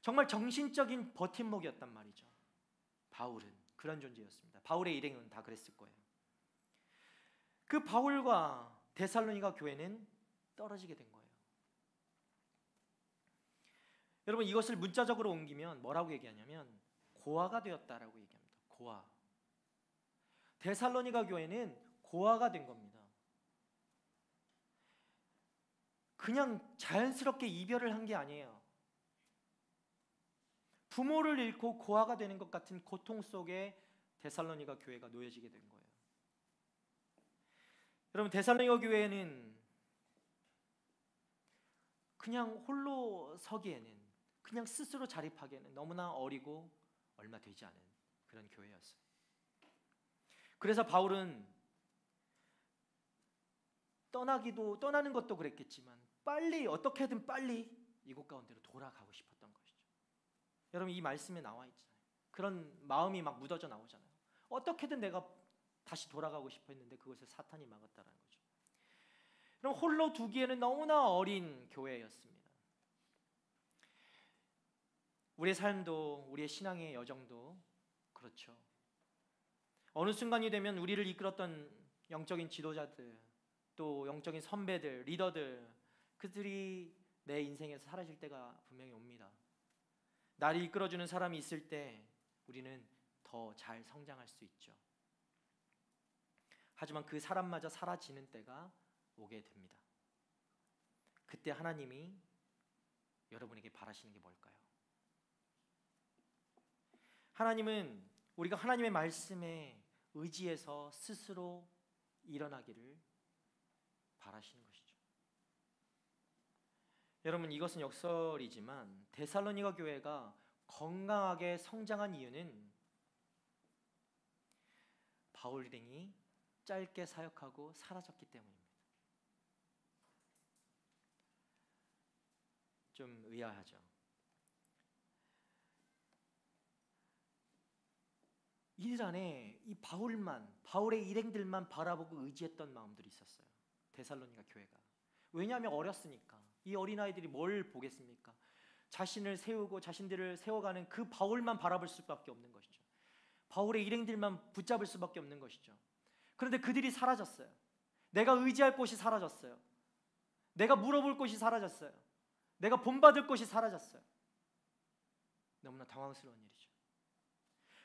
정말 정신적인 버팀목이었단 말이죠. 바울은 그런 존재였습니다. 바울의 일행은 다 그랬을 거예요. 그 바울과 데살로니가 교회는 떨어지게 된 거예요. 여러분 이것을 문자적으로 옮기면 뭐라고 얘기하냐면 고아가 되었다라고 얘기합니다. 고아. 데살로니가 교회는 고아가 된 겁니다. 그냥 자연스럽게 이별을 한 게 아니에요. 부모를 잃고 고아가 되는 것 같은 고통 속에 데살로니가 교회가 놓여지게 된 거예요. 여러분 데살로니가 교회는 그냥 홀로 서기에는 그냥 스스로 자립하기에는 너무나 어리고 얼마 되지 않은 그런 교회였어요. 그래서 바울은 떠나는 것도 그랬겠지만 어떻게든 빨리 이곳 가운데로 돌아가고 싶었던 것이죠. 여러분 이 말씀에 나와 있잖아요. 그런 마음이 막 묻어져 나오잖아요. 어떻게든 내가 다시 돌아가고 싶어 했는데 그것을 사탄이 막았다는 거죠. 그럼 홀로 두기에는 너무나 어린 교회였습니다. 우리의 삶도 우리의 신앙의 여정도 그렇죠. 어느 순간이 되면 우리를 이끌었던 영적인 지도자들 또 영적인 선배들, 리더들 그들이 내 인생에서 사라질 때가 분명히 옵니다. 나를 이끌어주는 사람이 있을 때 우리는 더 잘 성장할 수 있죠. 하지만 그 사람마저 사라지는 때가 오게 됩니다. 그때 하나님이 여러분에게 바라시는 게 뭘까요? 하나님은 우리가 하나님의 말씀에 의지해서 스스로 일어나기를 바라시는 것이죠. 여러분, 이것은 역설이지만 데살로니가 교회가 건강하게 성장한 이유는 바울 일행이 짧게 사역하고 사라졌기 때문입니다. 좀 의아하죠. 일 안에 이 바울의 일행들만 바라보고 의지했던 마음들이 있었어요. 데살로니가 교회가. 왜냐하면 어렸으니까. 이 어린아이들이 뭘 보겠습니까? 자신을 세우고 자신들을 세워가는 그 바울만 바라볼 수밖에 없는 것이죠. 바울의 일행들만 붙잡을 수밖에 없는 것이죠. 그런데 그들이 사라졌어요. 내가 의지할 곳이 사라졌어요. 내가 물어볼 곳이 사라졌어요. 내가 본받을 곳이 사라졌어요. 너무나 당황스러운 일이죠.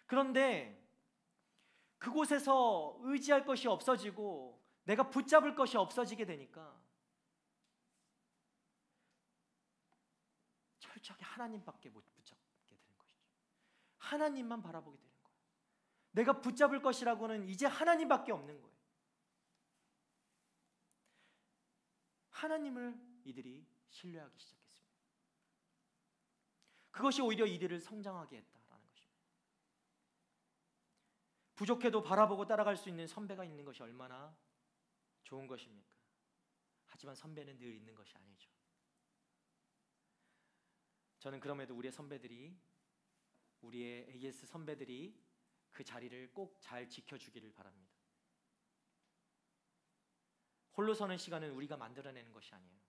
그런데 그곳에서 의지할 것이 없어지고 내가 붙잡을 것이 없어지게 되니까 철저하게 하나님밖에 못 붙잡게 되는 것이죠. 하나님만 바라보게 되는 거예요. 내가 붙잡을 것이라고는 이제 하나님밖에 없는 거예요. 하나님을 이들이 신뢰하기 시작했습니다. 그것이 오히려 이들을 성장하게 했다라는 것입니다. 부족해도 바라보고 따라갈 수 있는 선배가 있는 것이 얼마나 좋은 것입니까? 하지만 선배는 늘 있는 것이 아니죠. 저는 그럼에도 우리의 선배들이, 우리의 AS 선배들이 그 자리를 꼭 잘 지켜주기를 바랍니다. 홀로 서는 시간은 우리가 만들어내는 것이 아니에요.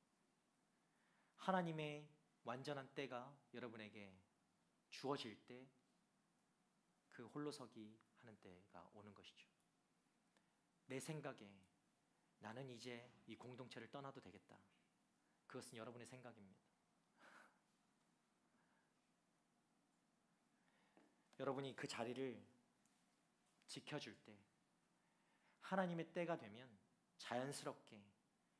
하나님의 완전한 때가 여러분에게 주어질 때 그 홀로서기 하는 때가 오는 것이죠. 내 생각에 나는 이제 이 공동체를 떠나도 되겠다. 그것은 여러분의 생각입니다. 여러분이 그 자리를 지켜줄 때 하나님의 때가 되면 자연스럽게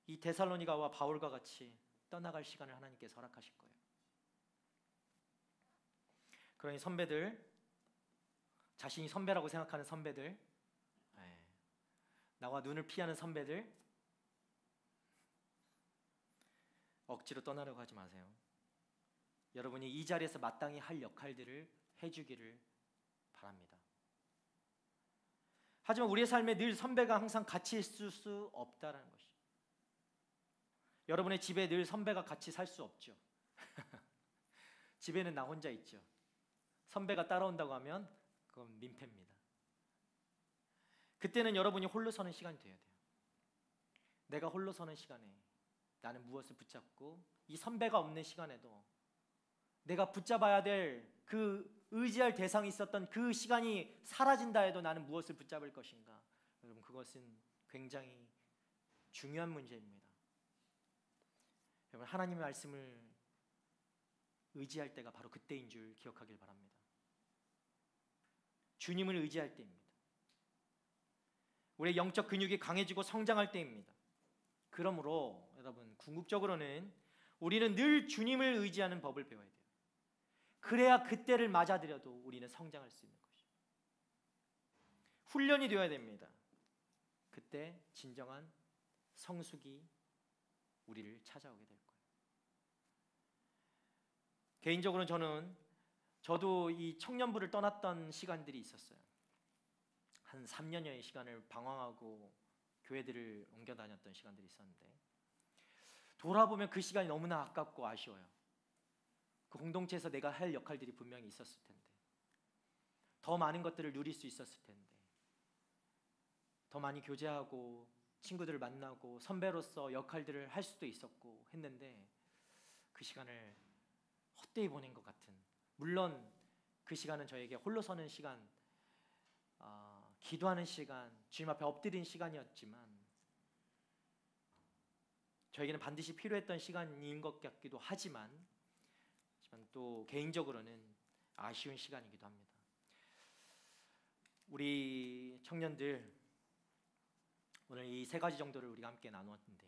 이 데살로니가와 바울과 같이 떠나갈 시간을 하나님께서 허락하실 거예요. 그러니 선배들, 자신이 선배라고 생각하는 선배들, 나와 눈을 피하는 선배들, 억지로 떠나려고 하지 마세요. 여러분이 이 자리에서 마땅히 할 역할들을 해주기를 바랍니다. 하지만 우리의 삶에 늘 선배가 항상 같이 있을 수 없다라는 것이죠. 여러분의 집에 늘 선배가 같이 살 수 없죠. 집에는 나 혼자 있죠. 선배가 따라온다고 하면 그건 민폐입니다. 그때는 여러분이 홀로 서는 시간이 되어야 돼요. 내가 홀로 서는 시간에 나는 무엇을 붙잡고, 이 선배가 없는 시간에도 내가 붙잡아야 될 그 의지할 대상이 있었던 그 시간이 사라진다 해도 나는 무엇을 붙잡을 것인가? 여러분, 그것은 굉장히 중요한 문제입니다. 여러분, 하나님의 말씀을 의지할 때가 바로 그때인 줄 기억하길 바랍니다. 주님을 의지할 때입니다. 우리의 영적 근육이 강해지고 성장할 때입니다. 그러므로 여러분, 궁극적으로는 우리는 늘 주님을 의지하는 법을 배워야 돼요. 그래야 그때를 맞아들여도 우리는 성장할 수 있는 것입니다. 훈련이 되어야 됩니다. 그때 진정한 성숙이 우리를 찾아오게 될 거예요. 개인적으로는 저도 이 청년부를 떠났던 시간들이 있었어요. 한 3년여의 시간을 방황하고 교회들을 옮겨 다녔던 시간들이 있었는데, 돌아보면 그 시간이 너무나 아깝고 아쉬워요. 그 공동체에서 내가 할 역할들이 분명히 있었을 텐데, 더 많은 것들을 누릴 수 있었을 텐데, 더 많이 교제하고 친구들을 만나고 선배로서 역할들을 할 수도 있었고 했는데, 그 시간을 헛되이 보낸 것 같은, 물론 그 시간은 저에게 홀로 서는 시간, 기도하는 시간, 주님 앞에 엎드린 시간이었지만 저에게는 반드시 필요했던 시간인 것 같기도 하지만 또 개인적으로는 아쉬운 시간이기도 합니다. 우리 청년들, 오늘 이 세 가지 정도를 우리가 함께 나누었는데,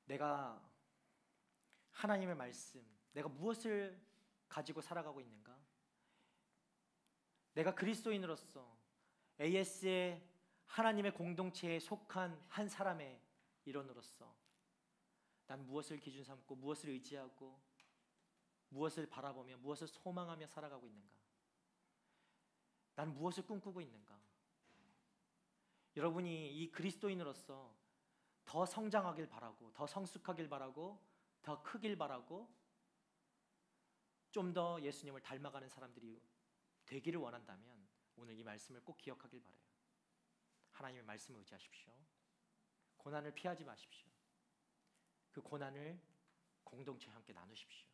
내가 하나님의 말씀, 내가 무엇을 가지고 살아가고 있는가? 내가 그리스도인으로서 AS의 하나님의 공동체에 속한 한 사람의 일원으로서 난 무엇을 기준 삼고 무엇을 의지하고 무엇을 바라보며 무엇을 소망하며 살아가고 있는가? 난 무엇을 꿈꾸고 있는가? 여러분이 이 그리스도인으로서 더 성장하길 바라고, 더 성숙하길 바라고, 더 크길 바라고, 좀 더 예수님을 닮아가는 사람들이 되기를 원한다면 오늘 이 말씀을 꼭 기억하길 바라요. 하나님의 말씀을 의지하십시오. 고난을 피하지 마십시오. 그 고난을 공동체와 함께 나누십시오.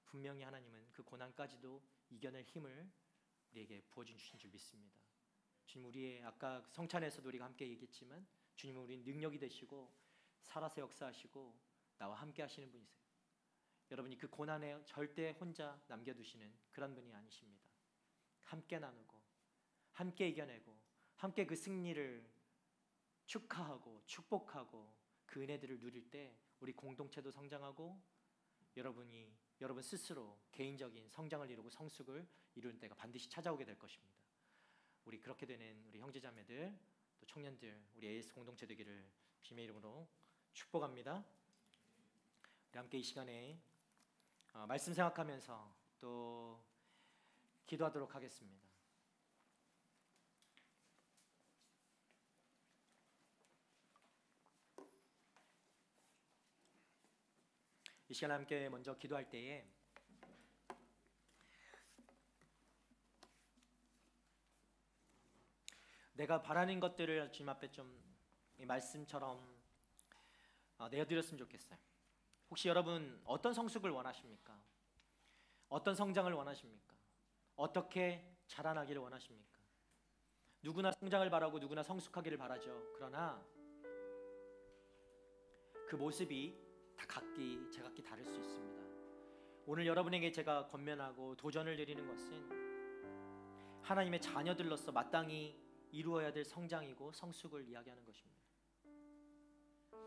분명히 하나님은 그 고난까지도 이겨낼 힘을 우리에게 부어주신 줄 믿습니다. 주님, 우리의 아까 성찬에서도 우리가 함께 얘기했지만 주님은 우리 능력이 되시고 살아서 역사하시고 나와 함께 하시는 분이세요. 여러분이 그 고난에 절대 혼자 남겨두시는 그런 분이 아니십니다. 함께 나누고 함께 이겨내고 함께 그 승리를 축하하고 축복하고 그 은혜들을 누릴 때 우리 공동체도 성장하고 여러분 스스로 개인적인 성장을 이루고 성숙을 이루는 때가 반드시 찾아오게 될 것입니다. 우리 그렇게 되는 우리 형제자매들 또 청년들 우리 AS 공동체 되기를 주님의 이름으로 축복합니다. 우리 함께 이 시간에 말씀 생각하면서 또 기도하도록 하겠습니다. 이 시간 함께 먼저 기도할 때에 내가 바라는 것들을 주님 앞에 좀 이 말씀처럼 내어드렸으면 좋겠어요. 혹시 여러분 어떤 성숙을 원하십니까? 어떤 성장을 원하십니까? 어떻게 자라나기를 원하십니까? 누구나 성장을 바라고 누구나 성숙하기를 바라죠. 그러나 그 모습이 다 제각기 다를 수 있습니다. 오늘 여러분에게 제가 권면하고 도전을 드리는 것은 하나님의 자녀들로서 마땅히 이루어야 될 성장이고 성숙을 이야기하는 것입니다.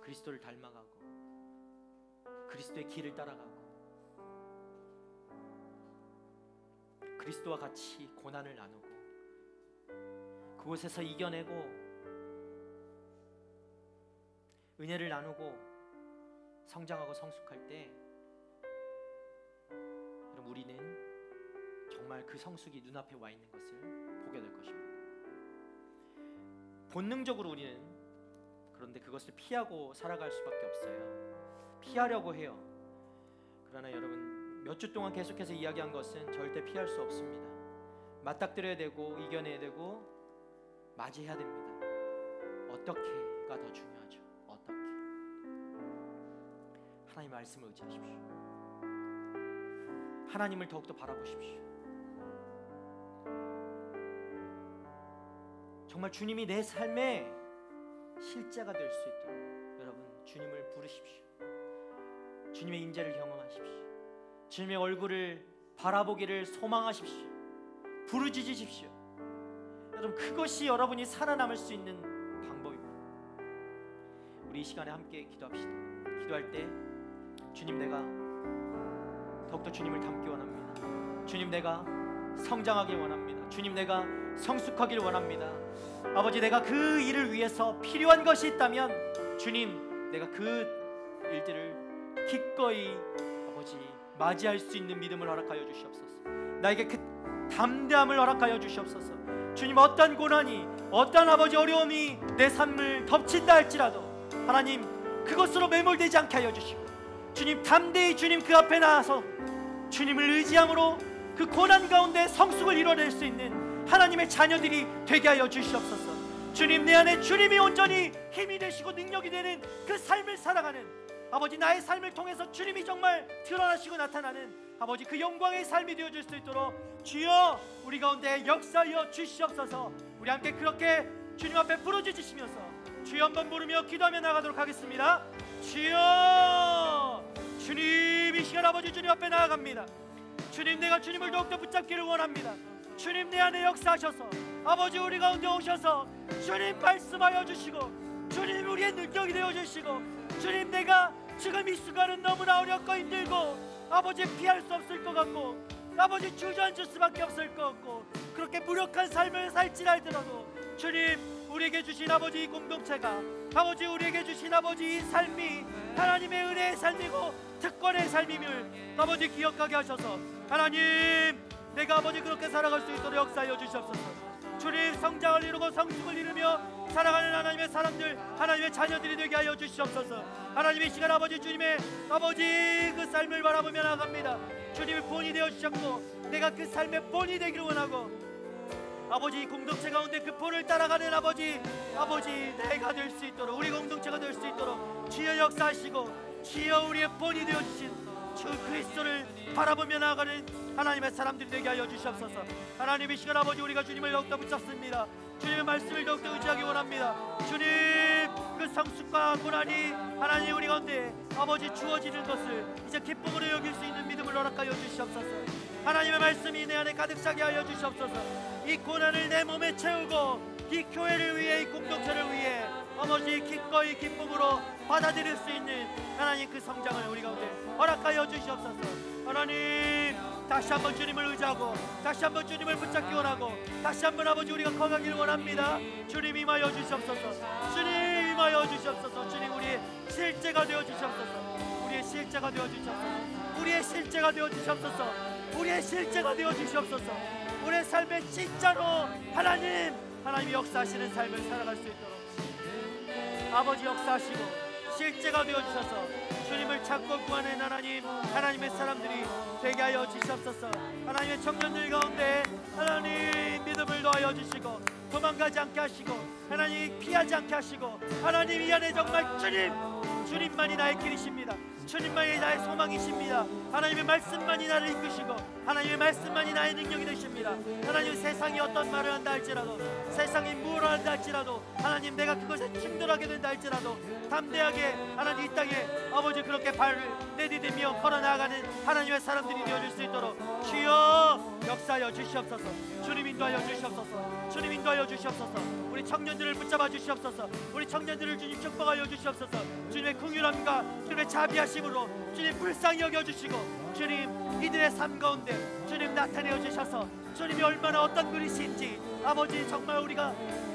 그리스도를 닮아가고 그리스도의 길을 따라가고 그리스도와 같이 고난을 나누고 그곳에서 이겨내고 은혜를 나누고 성장하고 성숙할 때 여러분 우리는 정말 그 성숙이 눈앞에 와 있는 것을 보게 될 것입니다. 본능적으로 우리는 그런데 그것을 피하고 살아갈 수밖에 없어요. 피하려고 해요. 그러나 여러분 몇 주 동안 계속해서 이야기한 것은 절대 피할 수 없습니다. 맞닥뜨려야 되고 이겨내야 되고 맞이해야 됩니다. 어떻게가 더 중요하죠. 어떻게. 하나님 말씀을 의지하십시오. 하나님을 더욱더 바라보십시오. 정말 주님이 내 삶의 실제가 될 수 있도록 여러분 주님을 부르십시오. 주님의 임재를 경험하십시오. 주님의 얼굴을 바라보기를 소망하십시오. 부르짖으십시오. 여러분 그것이 여러분이 살아남을 수 있는 방법입니다. 우리 이 시간에 함께 기도합시다. 기도할 때 주님 내가 더욱더 주님을 닮기 원합니다. 주님 내가 성장하길 원합니다. 주님 내가 성숙하길 원합니다. 아버지 내가 그 일을 위해서 필요한 것이 있다면 주님 내가 그 일들을 기꺼이 아버지 맞이할 수 있는 믿음을 허락하여 주시옵소서. 나에게 그 담대함을 허락하여 주시옵소서. 주님 어떤 고난이 어떤 아버지 어려움이 내 삶을 덮친다 할지라도 하나님 그것으로 매몰되지 않게 하여 주시고 주님 담대히 주님 그 앞에 나와서 주님을 의지함으로 그 고난 가운데 성숙을 이뤄낼 수 있는 하나님의 자녀들이 되게 하여 주시옵소서. 주님 내 안에 주님이 온전히 힘이 되시고 능력이 되는 그 삶을 살아가는 아버지 나의 삶을 통해서 주님이 정말 드러나시고 나타나는 아버지 그 영광의 삶이 되어줄 수 있도록 주여 우리 가운데 역사하여 주시옵소서. 우리 함께 그렇게 주님 앞에 부르짖으시면서 주여 한번 부르며 기도하며 나가도록 하겠습니다. 주여 주님 이 시간 아버지 주님 앞에 나아갑니다. 주님 내가 주님을 더욱더 붙잡기를 원합니다. 주님 내 안에 역사하셔서 아버지 우리 가운데 오셔서 주님 말씀하여 주시고 주님 우리의 능력이 되어주시고 주님 내가 지금 이 순간은 너무나 어렵고 힘들고 아버지 피할 수 없을 것 같고 아버지 주저앉을 수밖에 없을 것 같고 그렇게 무력한 삶을 살지랄더라도 주님 우리에게 주신 아버지 이 공동체가 아버지 우리에게 주신 아버지 이 삶이 하나님의 은혜의 삶이고 특권의 삶임을 아버지 기억하게 하셔서 하나님 내가 아버지 그렇게 살아갈 수 있도록 역사하여 주시옵소서. 주님 성장을 이루고 성숙을 이루며 살아가는 하나님의 사람들 하나님의 자녀들이 되게 하여 주시옵소서. 하나님의 시간 아버지 주님의 아버지 그 삶을 바라보며 나갑니다. 주님의 본이 되어 주셨고 내가 그 삶의 본이 되기를 원하고 아버지 이 공동체 가운데 그 본을 따라가는 아버지 내가 될 수 있도록 우리 공동체가 될 수 있도록 주여 역사하시고 주여 우리의 본이 되어 주신 주 그리스도를 바라보며 나아가는 하나님의 사람들이 되게 하여 주시옵소서. 하나님의 시간 아버지 우리가 주님을 더욱더 붙잡습니다. 주님의 말씀을 더욱더 의지하기 원합니다. 주님 그 성숙과 고난이 하나님 우리 가운데 아버지 주어지는 것을 이제 기쁨으로 여길 수 있는 믿음을 허락하여 주시옵소서. 하나님의 말씀이 내 안에 가득 차게 하여 주시옵소서. 이 고난을 내 몸에 채우고 이 교회를 위해 이 공동체를 위해 아버지 기꺼이 기쁨으로 받아들일 수 있는 하나님 그 성장을 우리 가운데 허락하여 주시옵소서. 하나님 다시 한번 주님을 의지하고 다시 한번 주님을 붙잡기 원하고 다시 한번 아버지 우리가 커가길 원합니다. 주님 임하여 주시옵소서. 주님 임하여 주시옵소서. 주님 우리의 실제가 되어 주시옵소서. 우리의 실제가 되어 주시옵소서. 우리의 실제가 되어 주시옵소서. 우리의 실제가 되어 주시옵소서. 우리의 삶에 진짜로 하나님이 역사하시는 삶을 살아갈 수 있도록 아버지 역사하시고 실제가 되어 주셔서 주님을 찾고 구하는 하나님의 사람들이 되게 하여 주시옵소서. 하나님의 청년들 가운데 하나님 믿음을 더하여 주시고 도망가지 않게 하시고 하나님 피하지 않게 하시고 하나님 이 안에 정말 주님만이 나의 길이십니다. 주님만이 나의 소망이십니다. 하나님의 말씀만이 나를 이끄시고 하나님의 말씀만이 나의 능력이 되십니다. 하나님 세상이 어떤 말을 한다 할지라도 세상이 무엇을 한다 할지라도 하나님 내가 그것에 충돌하게 된다 할지라도 담대하게 하나님 이 땅에 아버지 그렇게 발을 내디디며 걸어나가는 하나님의 사람들이 되어줄 수 있도록 주여 역사하여 주시옵소서. 주님 인도하여 주시옵소서. 주님 인도하여 주시옵소서. 우리 청년들을 붙잡아 주시옵소서. 우리 청년들을 주님 축복하여 주시옵소서. 주님의 긍휼함과 주님의 자비하심으로 주님 불쌍히 여겨주시고 주님 이들의 삶 가운데 주님 나타내어 주셔서 주님이 얼마나 어떤 그리신지 아버지 정말 우리가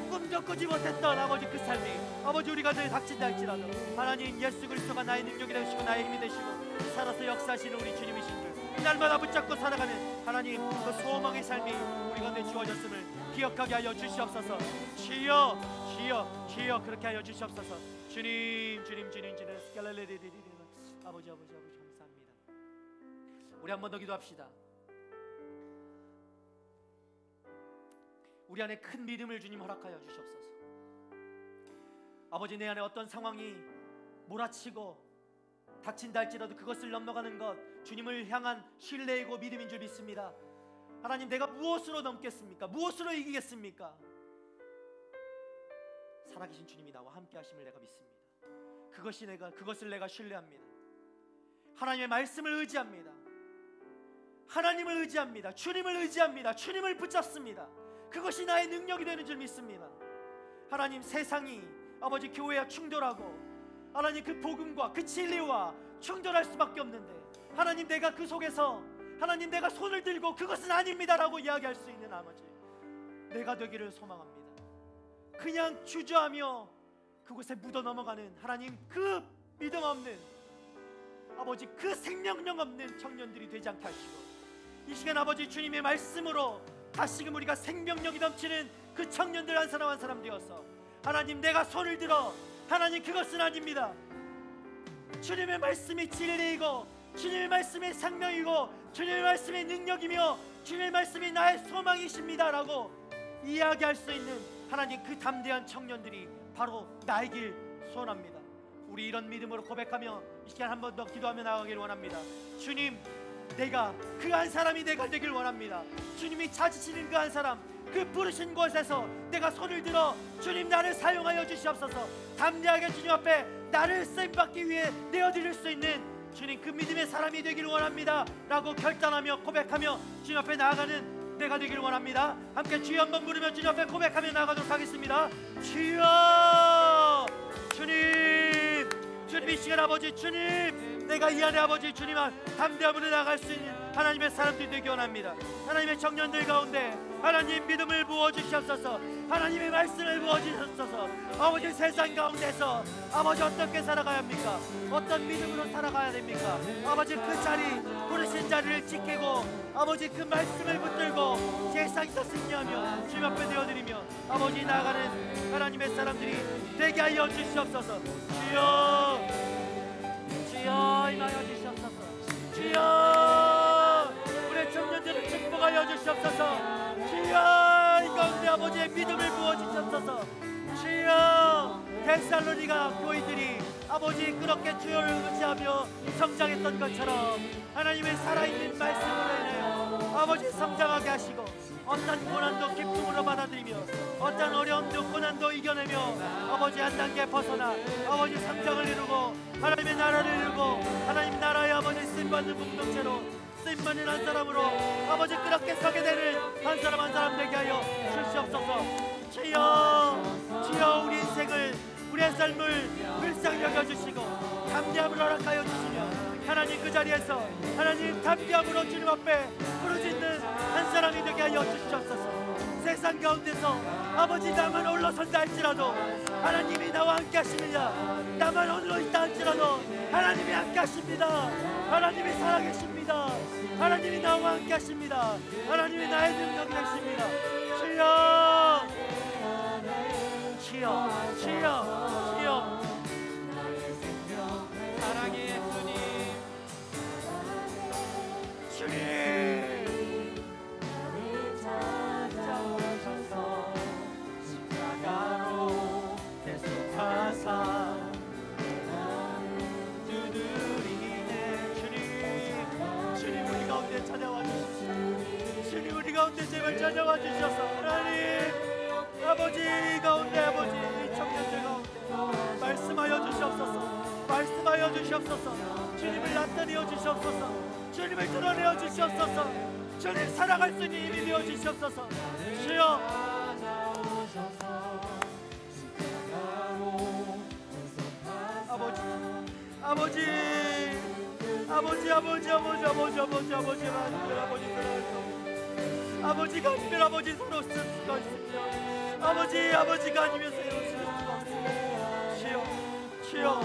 꿈도 꾸지 못했던 아버지 그 삶이 아버지 우리가 늘 닥친다 할지라도 하나님 예수 그리스도가 나의 능력이 되시고 나의 힘이 되시고 살아서 역사하시는 우리 주님이신 줄 날마다 붙잡고 살아가는 하나님 그 소망의 삶이 우리 가운데 주어졌음을 기억하게 하여 주시옵소서. 주여 그렇게 하여 주시옵소서. 주님 아버지 감사합니다. 우리 한 번 더 기도합시다. 우리 안에 큰 믿음을 주님 허락하여 주시옵소서. 아버지 내 안에 어떤 상황이 몰아치고 닥친다 할지라도 그것을 넘어가는 것 주님을 향한 신뢰이고 믿음인 줄 믿습니다. 하나님 내가 무엇으로 넘겠습니까? 무엇으로 이기겠습니까? 살아계신 주님이 나와 함께 하심을 내가 믿습니다. 그것을 내가 신뢰합니다. 하나님의 말씀을 의지합니다. 하나님을 의지합니다. 주님을 의지합니다. 주님을 붙잡습니다. 그것이 나의 능력이 되는 줄 믿습니다. 하나님 세상이 아버지 교회와 충돌하고 하나님 그 복음과 그 진리와 충돌할 수밖에 없는데 하나님 내가 그 속에서 하나님 내가 손을 들고 그것은 아닙니다라고 이야기할 수 있는 아버지 내가 되기를 소망합니다. 그냥 주저하며 그곳에 묻어 넘어가는 하나님 그 믿음 없는 아버지 그 생명력 없는 청년들이 되지 않게 하시고 이 시간 아버지 주님의 말씀으로 다시금 우리가 생명력이 넘치는 그 청년들 한 사람 한 사람 되어서 하나님 내가 손을 들어 하나님 그것은 아닙니다. 주님의 말씀이 진리이고 주님의 말씀이 생명이고 주님의 말씀이 능력이며 주님의 말씀이 나의 소망이십니다 라고 이야기할 수 있는 하나님 그 담대한 청년들이 바로 나이길 소원합니다. 우리 이런 믿음으로 고백하며 이 시간 한 번 더 기도하며 나아가기를 원합니다. 주님 내가 그 한 사람이 내가 되길 원합니다. 주님이 찾으시는 그 한 사람 그 부르신 곳에서 내가 손을 들어 주님 나를 사용하여 주시옵소서. 담대하게 주님 앞에 나를 쓰임받기 위해 내어드릴 수 있는 주님 그 믿음의 사람이 되기를 원합니다 라고 결단하며 고백하며 주님 앞에 나아가는 내가 되기를 원합니다. 함께 주여 한번 부르며 주님 앞에 고백하며 나아가도록 하겠습니다. 주여 주님 이 시간 아버지 주님 내가 이 안에 아버지 주님 담대함으로 나아갈 수 있는 하나님의 사람들이 되기 원합니다. 하나님의 청년들 가운데 하나님 믿음을 부어주시옵소서. 하나님의 말씀을 부어주시옵소서. 아버지 세상 가운데서 아버지 어떻게 살아가야 합니까? 어떤 믿음으로 살아가야 됩니까? 아버지 그 자리 부르신 자리를 지키고 아버지 그 말씀을 붙들고 세상에서 승리하며 주님 앞에 되어드리며 아버지 나아가는 하나님의 사람들이 되게 하여 주시옵소서. 주여 주여 임하여 주시옵소서. 주여 우리 청년들을 축복하여 주시옵소서. 주여 이 가운데 아버지의 믿음을 부어주시옵소서. 주여 데살로니가 교인들이 아버지 그렇게 주여를 의지하며 성장했던 것처럼 하나님의 살아있는 말씀으로 인하여 아버지 성장하게 하시고 어떤 고난도 기쁨으로 받아들이며 어떤 어려움도 고난도 이겨내며 아버지 한 단계 벗어나 아버지 성장을 이루고 하나님의 나라를 이루고 하나님 나라의 아버지 쓰임받는 공동체로 쓰임받는 한 사람으로 아버지 그렇게 서게 되는 한 사람 한 사람 되게 하여 주시옵소서. 주여 우리 인생을 우리의 삶을 불쌍히 여겨주시고 담대함을 허락하여 주시며 하나님 그 자리에서 하나님 담대함으로 주님 앞에 부르짖는 한 사람이 되게 하여 주시옵소서. 세상 가운데서 아버지 나만 올라선다 할지라도 하나님이 나와 함께 하십니다. 나만 홀로 있다 할지라도 하나님이 함께 하십니다. 하나님이 살아계십니다. 하나님이 나와 함께 하십니다. 하나님이 나의 능력이 되십니다. 주여 주여 주여 주여 사랑의 주님 주님 찾아오셔서 십자가로 대속하사 두드리네. 주님 우리 가운데 찾아와 주십시오. 주님 우리 가운데 제발 찾아와 주셔서 하나님 아버지 가운데 아버지 이 청년들 가운데 말씀하여 주시옵소서. 말씀하여 주시옵소서. 주님을 나타내어 주시옵소서. 주님을 드러내어 주시옵소서. 주님 살아갈 수 있는 힘이 되어 주시옵소서. 주여 아버지 아버지가 아니면 아버지 서로 쓸 수가 있습니다. 아버지가 아니면 서로 쓸 수가 없습니다. 주여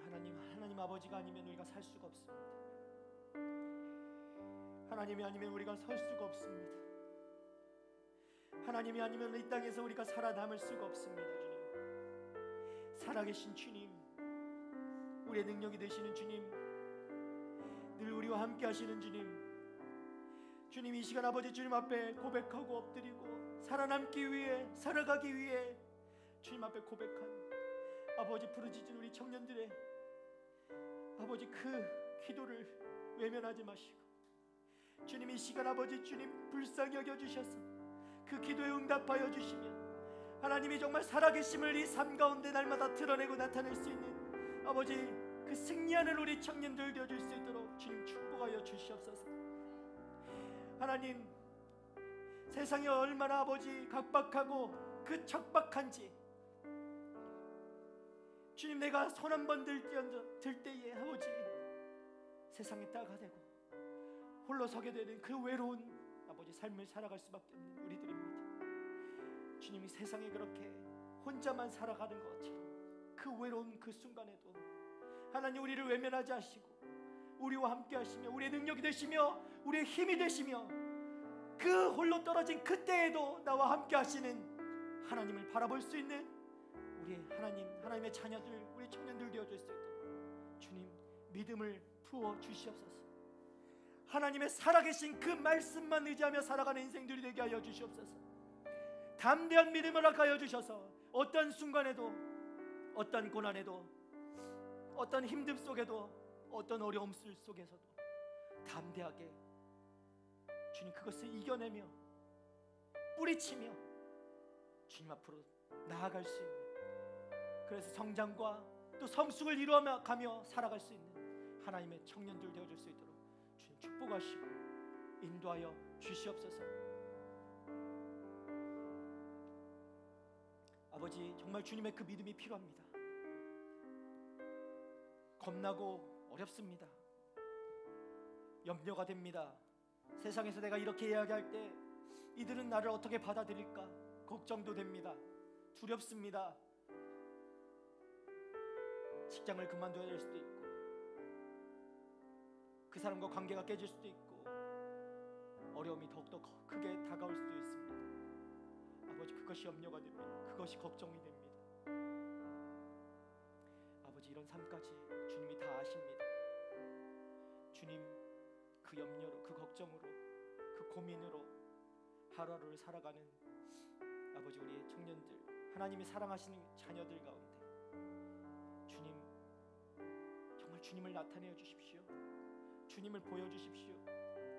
하나님 하나님 아버지가 아니면 우리가 살 수가 없습니다. 하나님이 아니면 우리가 설 수가 없습니다. 하나님이 아니면 이 땅에서 우리가 살아남을 수가 없습니다. 주님 살아계신 주님 우리의 능력이 되시는 주님 늘 우리와 함께 하시는 주님 이 시간 아버지 주님 앞에 고백하고 엎드리고 살아남기 위해 살아가기 위해 주님 앞에 고백한 아버지 부르짖은 우리 청년들의 아버지 그 기도를 외면하지 마시고 주님 이 시간 아버지 주님 불쌍히 여겨주셔서 그 기도에 응답하여 주시면 하나님이 정말 살아계심을 이 삶 가운데 날마다 드러내고 나타낼 수 있는 아버지 그 승리하는 우리 청년들 되어줄 수 있도록 주님 축복하여 주시옵소서. 하나님 세상이 얼마나 아버지 각박하고 그 척박한지 주님 내가 손 한 번 들 때에 아버지 세상에 따가 되고 홀로 서게 되는 그 외로운 아버지 삶을 살아갈 수밖에 없는 우리들입니다. 주님이 세상에 그렇게 혼자만 살아가는 것처럼 그 외로운 그 순간에도 하나님 우리를 외면하지 하시고 우리와 함께 하시며 우리의 능력이 되시며 우리의 힘이 되시며 그 홀로 떨어진 그때에도 나와 함께 하시는 하나님을 바라볼 수 있는 우리 하나님의 자녀들 우리 청년들 되어줄 수 있도록 주님 믿음을 부어 주시옵소서. 하나님의 살아계신 그 말씀만 의지하며 살아가는 인생들이 되게 하여 주시옵소서. 담대한 믿음을 허락하여 주셔서 어떤 순간에도 어떤 고난에도, 어떤 힘듦 속에도, 어떤 어려움 속에서도 담대하게 주님 그것을 이겨내며 뿌리치며 주님 앞으로 나아갈 수 있는, 그래서 성장과 또 성숙을 이루어가며 살아갈 수 있는 하나님의 청년들 되어줄 수 있도록 주님 축복하시고 인도하여 주시옵소서. 아버지, 정말 주님의 그 믿음이 필요합니다. 겁나고 어렵습니다. 염려가 됩니다. 세상에서 내가 이렇게 이야기할 때 이들은 나를 어떻게 받아들일까 걱정도 됩니다. 두렵습니다. 직장을 그만둬야 될 수도 있고, 그 사람과 관계가 깨질 수도 있고, 어려움이 더욱더 크게 다가올 수도 있습니다. 아버지, 그것이 염려가 됩니다. 그것이 걱정이 됩니다. 아버지, 이런 삶까지 주님이 다 아십니다. 주님, 그 염려로, 그 걱정으로, 그 고민으로 하루하루를 살아가는 아버지, 우리의 청년들, 하나님이 사랑하시는 자녀들 가운데 주님, 정말 주님을 나타내어 주십시오. 주님을 보여주십시오.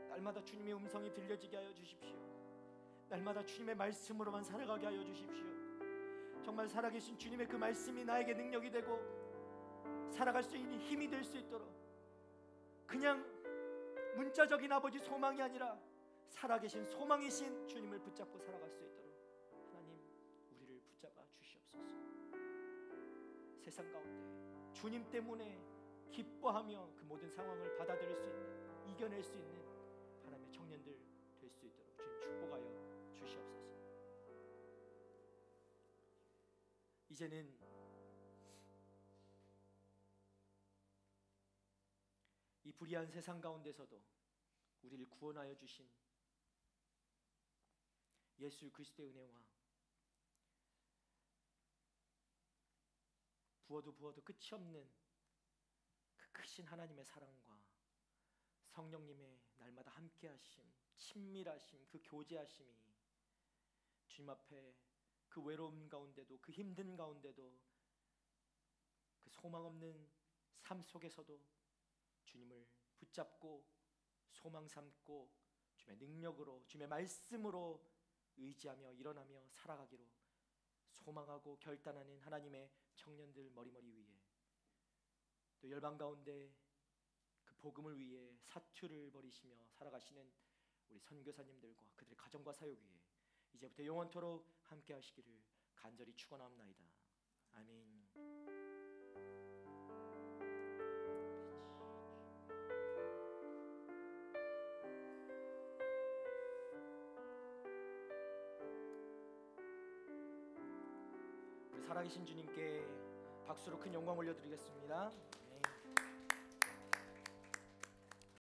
날마다 주님의 음성이 들려지게 하여 주십시오. 날마다 주님의 말씀으로만 살아가게 하여 주십시오. 정말 살아계신 주님의 그 말씀이 나에게 능력이 되고 살아갈 수 있는 힘이 될 수 있도록, 그냥 문자적인 아버지 소망이 아니라 살아계신 소망이신 주님을 붙잡고 살아갈 수 있도록 하나님 우리를 붙잡아 주시옵소서. 세상 가운데 주님 때문에 기뻐하며 그 모든 상황을 받아들일 수 있는, 이겨낼 수 있는 하나님의 청년들 될 수 있도록 주님 축복하여 주시옵소서. 이제는 이 불의한 세상 가운데서도 우리를 구원하여 주신 예수 그리스도의 은혜와 부어도 끝이 없는 그 크신 하나님의 사랑과 성령님의 날마다 함께하심, 친밀하심, 그 교제하심이 주님 앞에 그 외로움 가운데도, 그 힘든 가운데도, 그 소망 없는 삶 속에서도 주님을 붙잡고 소망 삼고 주님의 능력으로, 주님의 말씀으로 의지하며 일어나며 살아가기로 소망하고 결단하는 하나님의 청년들 머리머리 위에, 또 열방 가운데 그 복음을 위해 사투를 벌이시며 살아가시는 우리 선교사님들과 그들의 가정과 사역 위에 이제부터 영원토록 함께 하시기를 간절히 축원합나이다. 아멘. 우리 살아계신 주님께 박수로 큰 영광 올려드리겠습니다.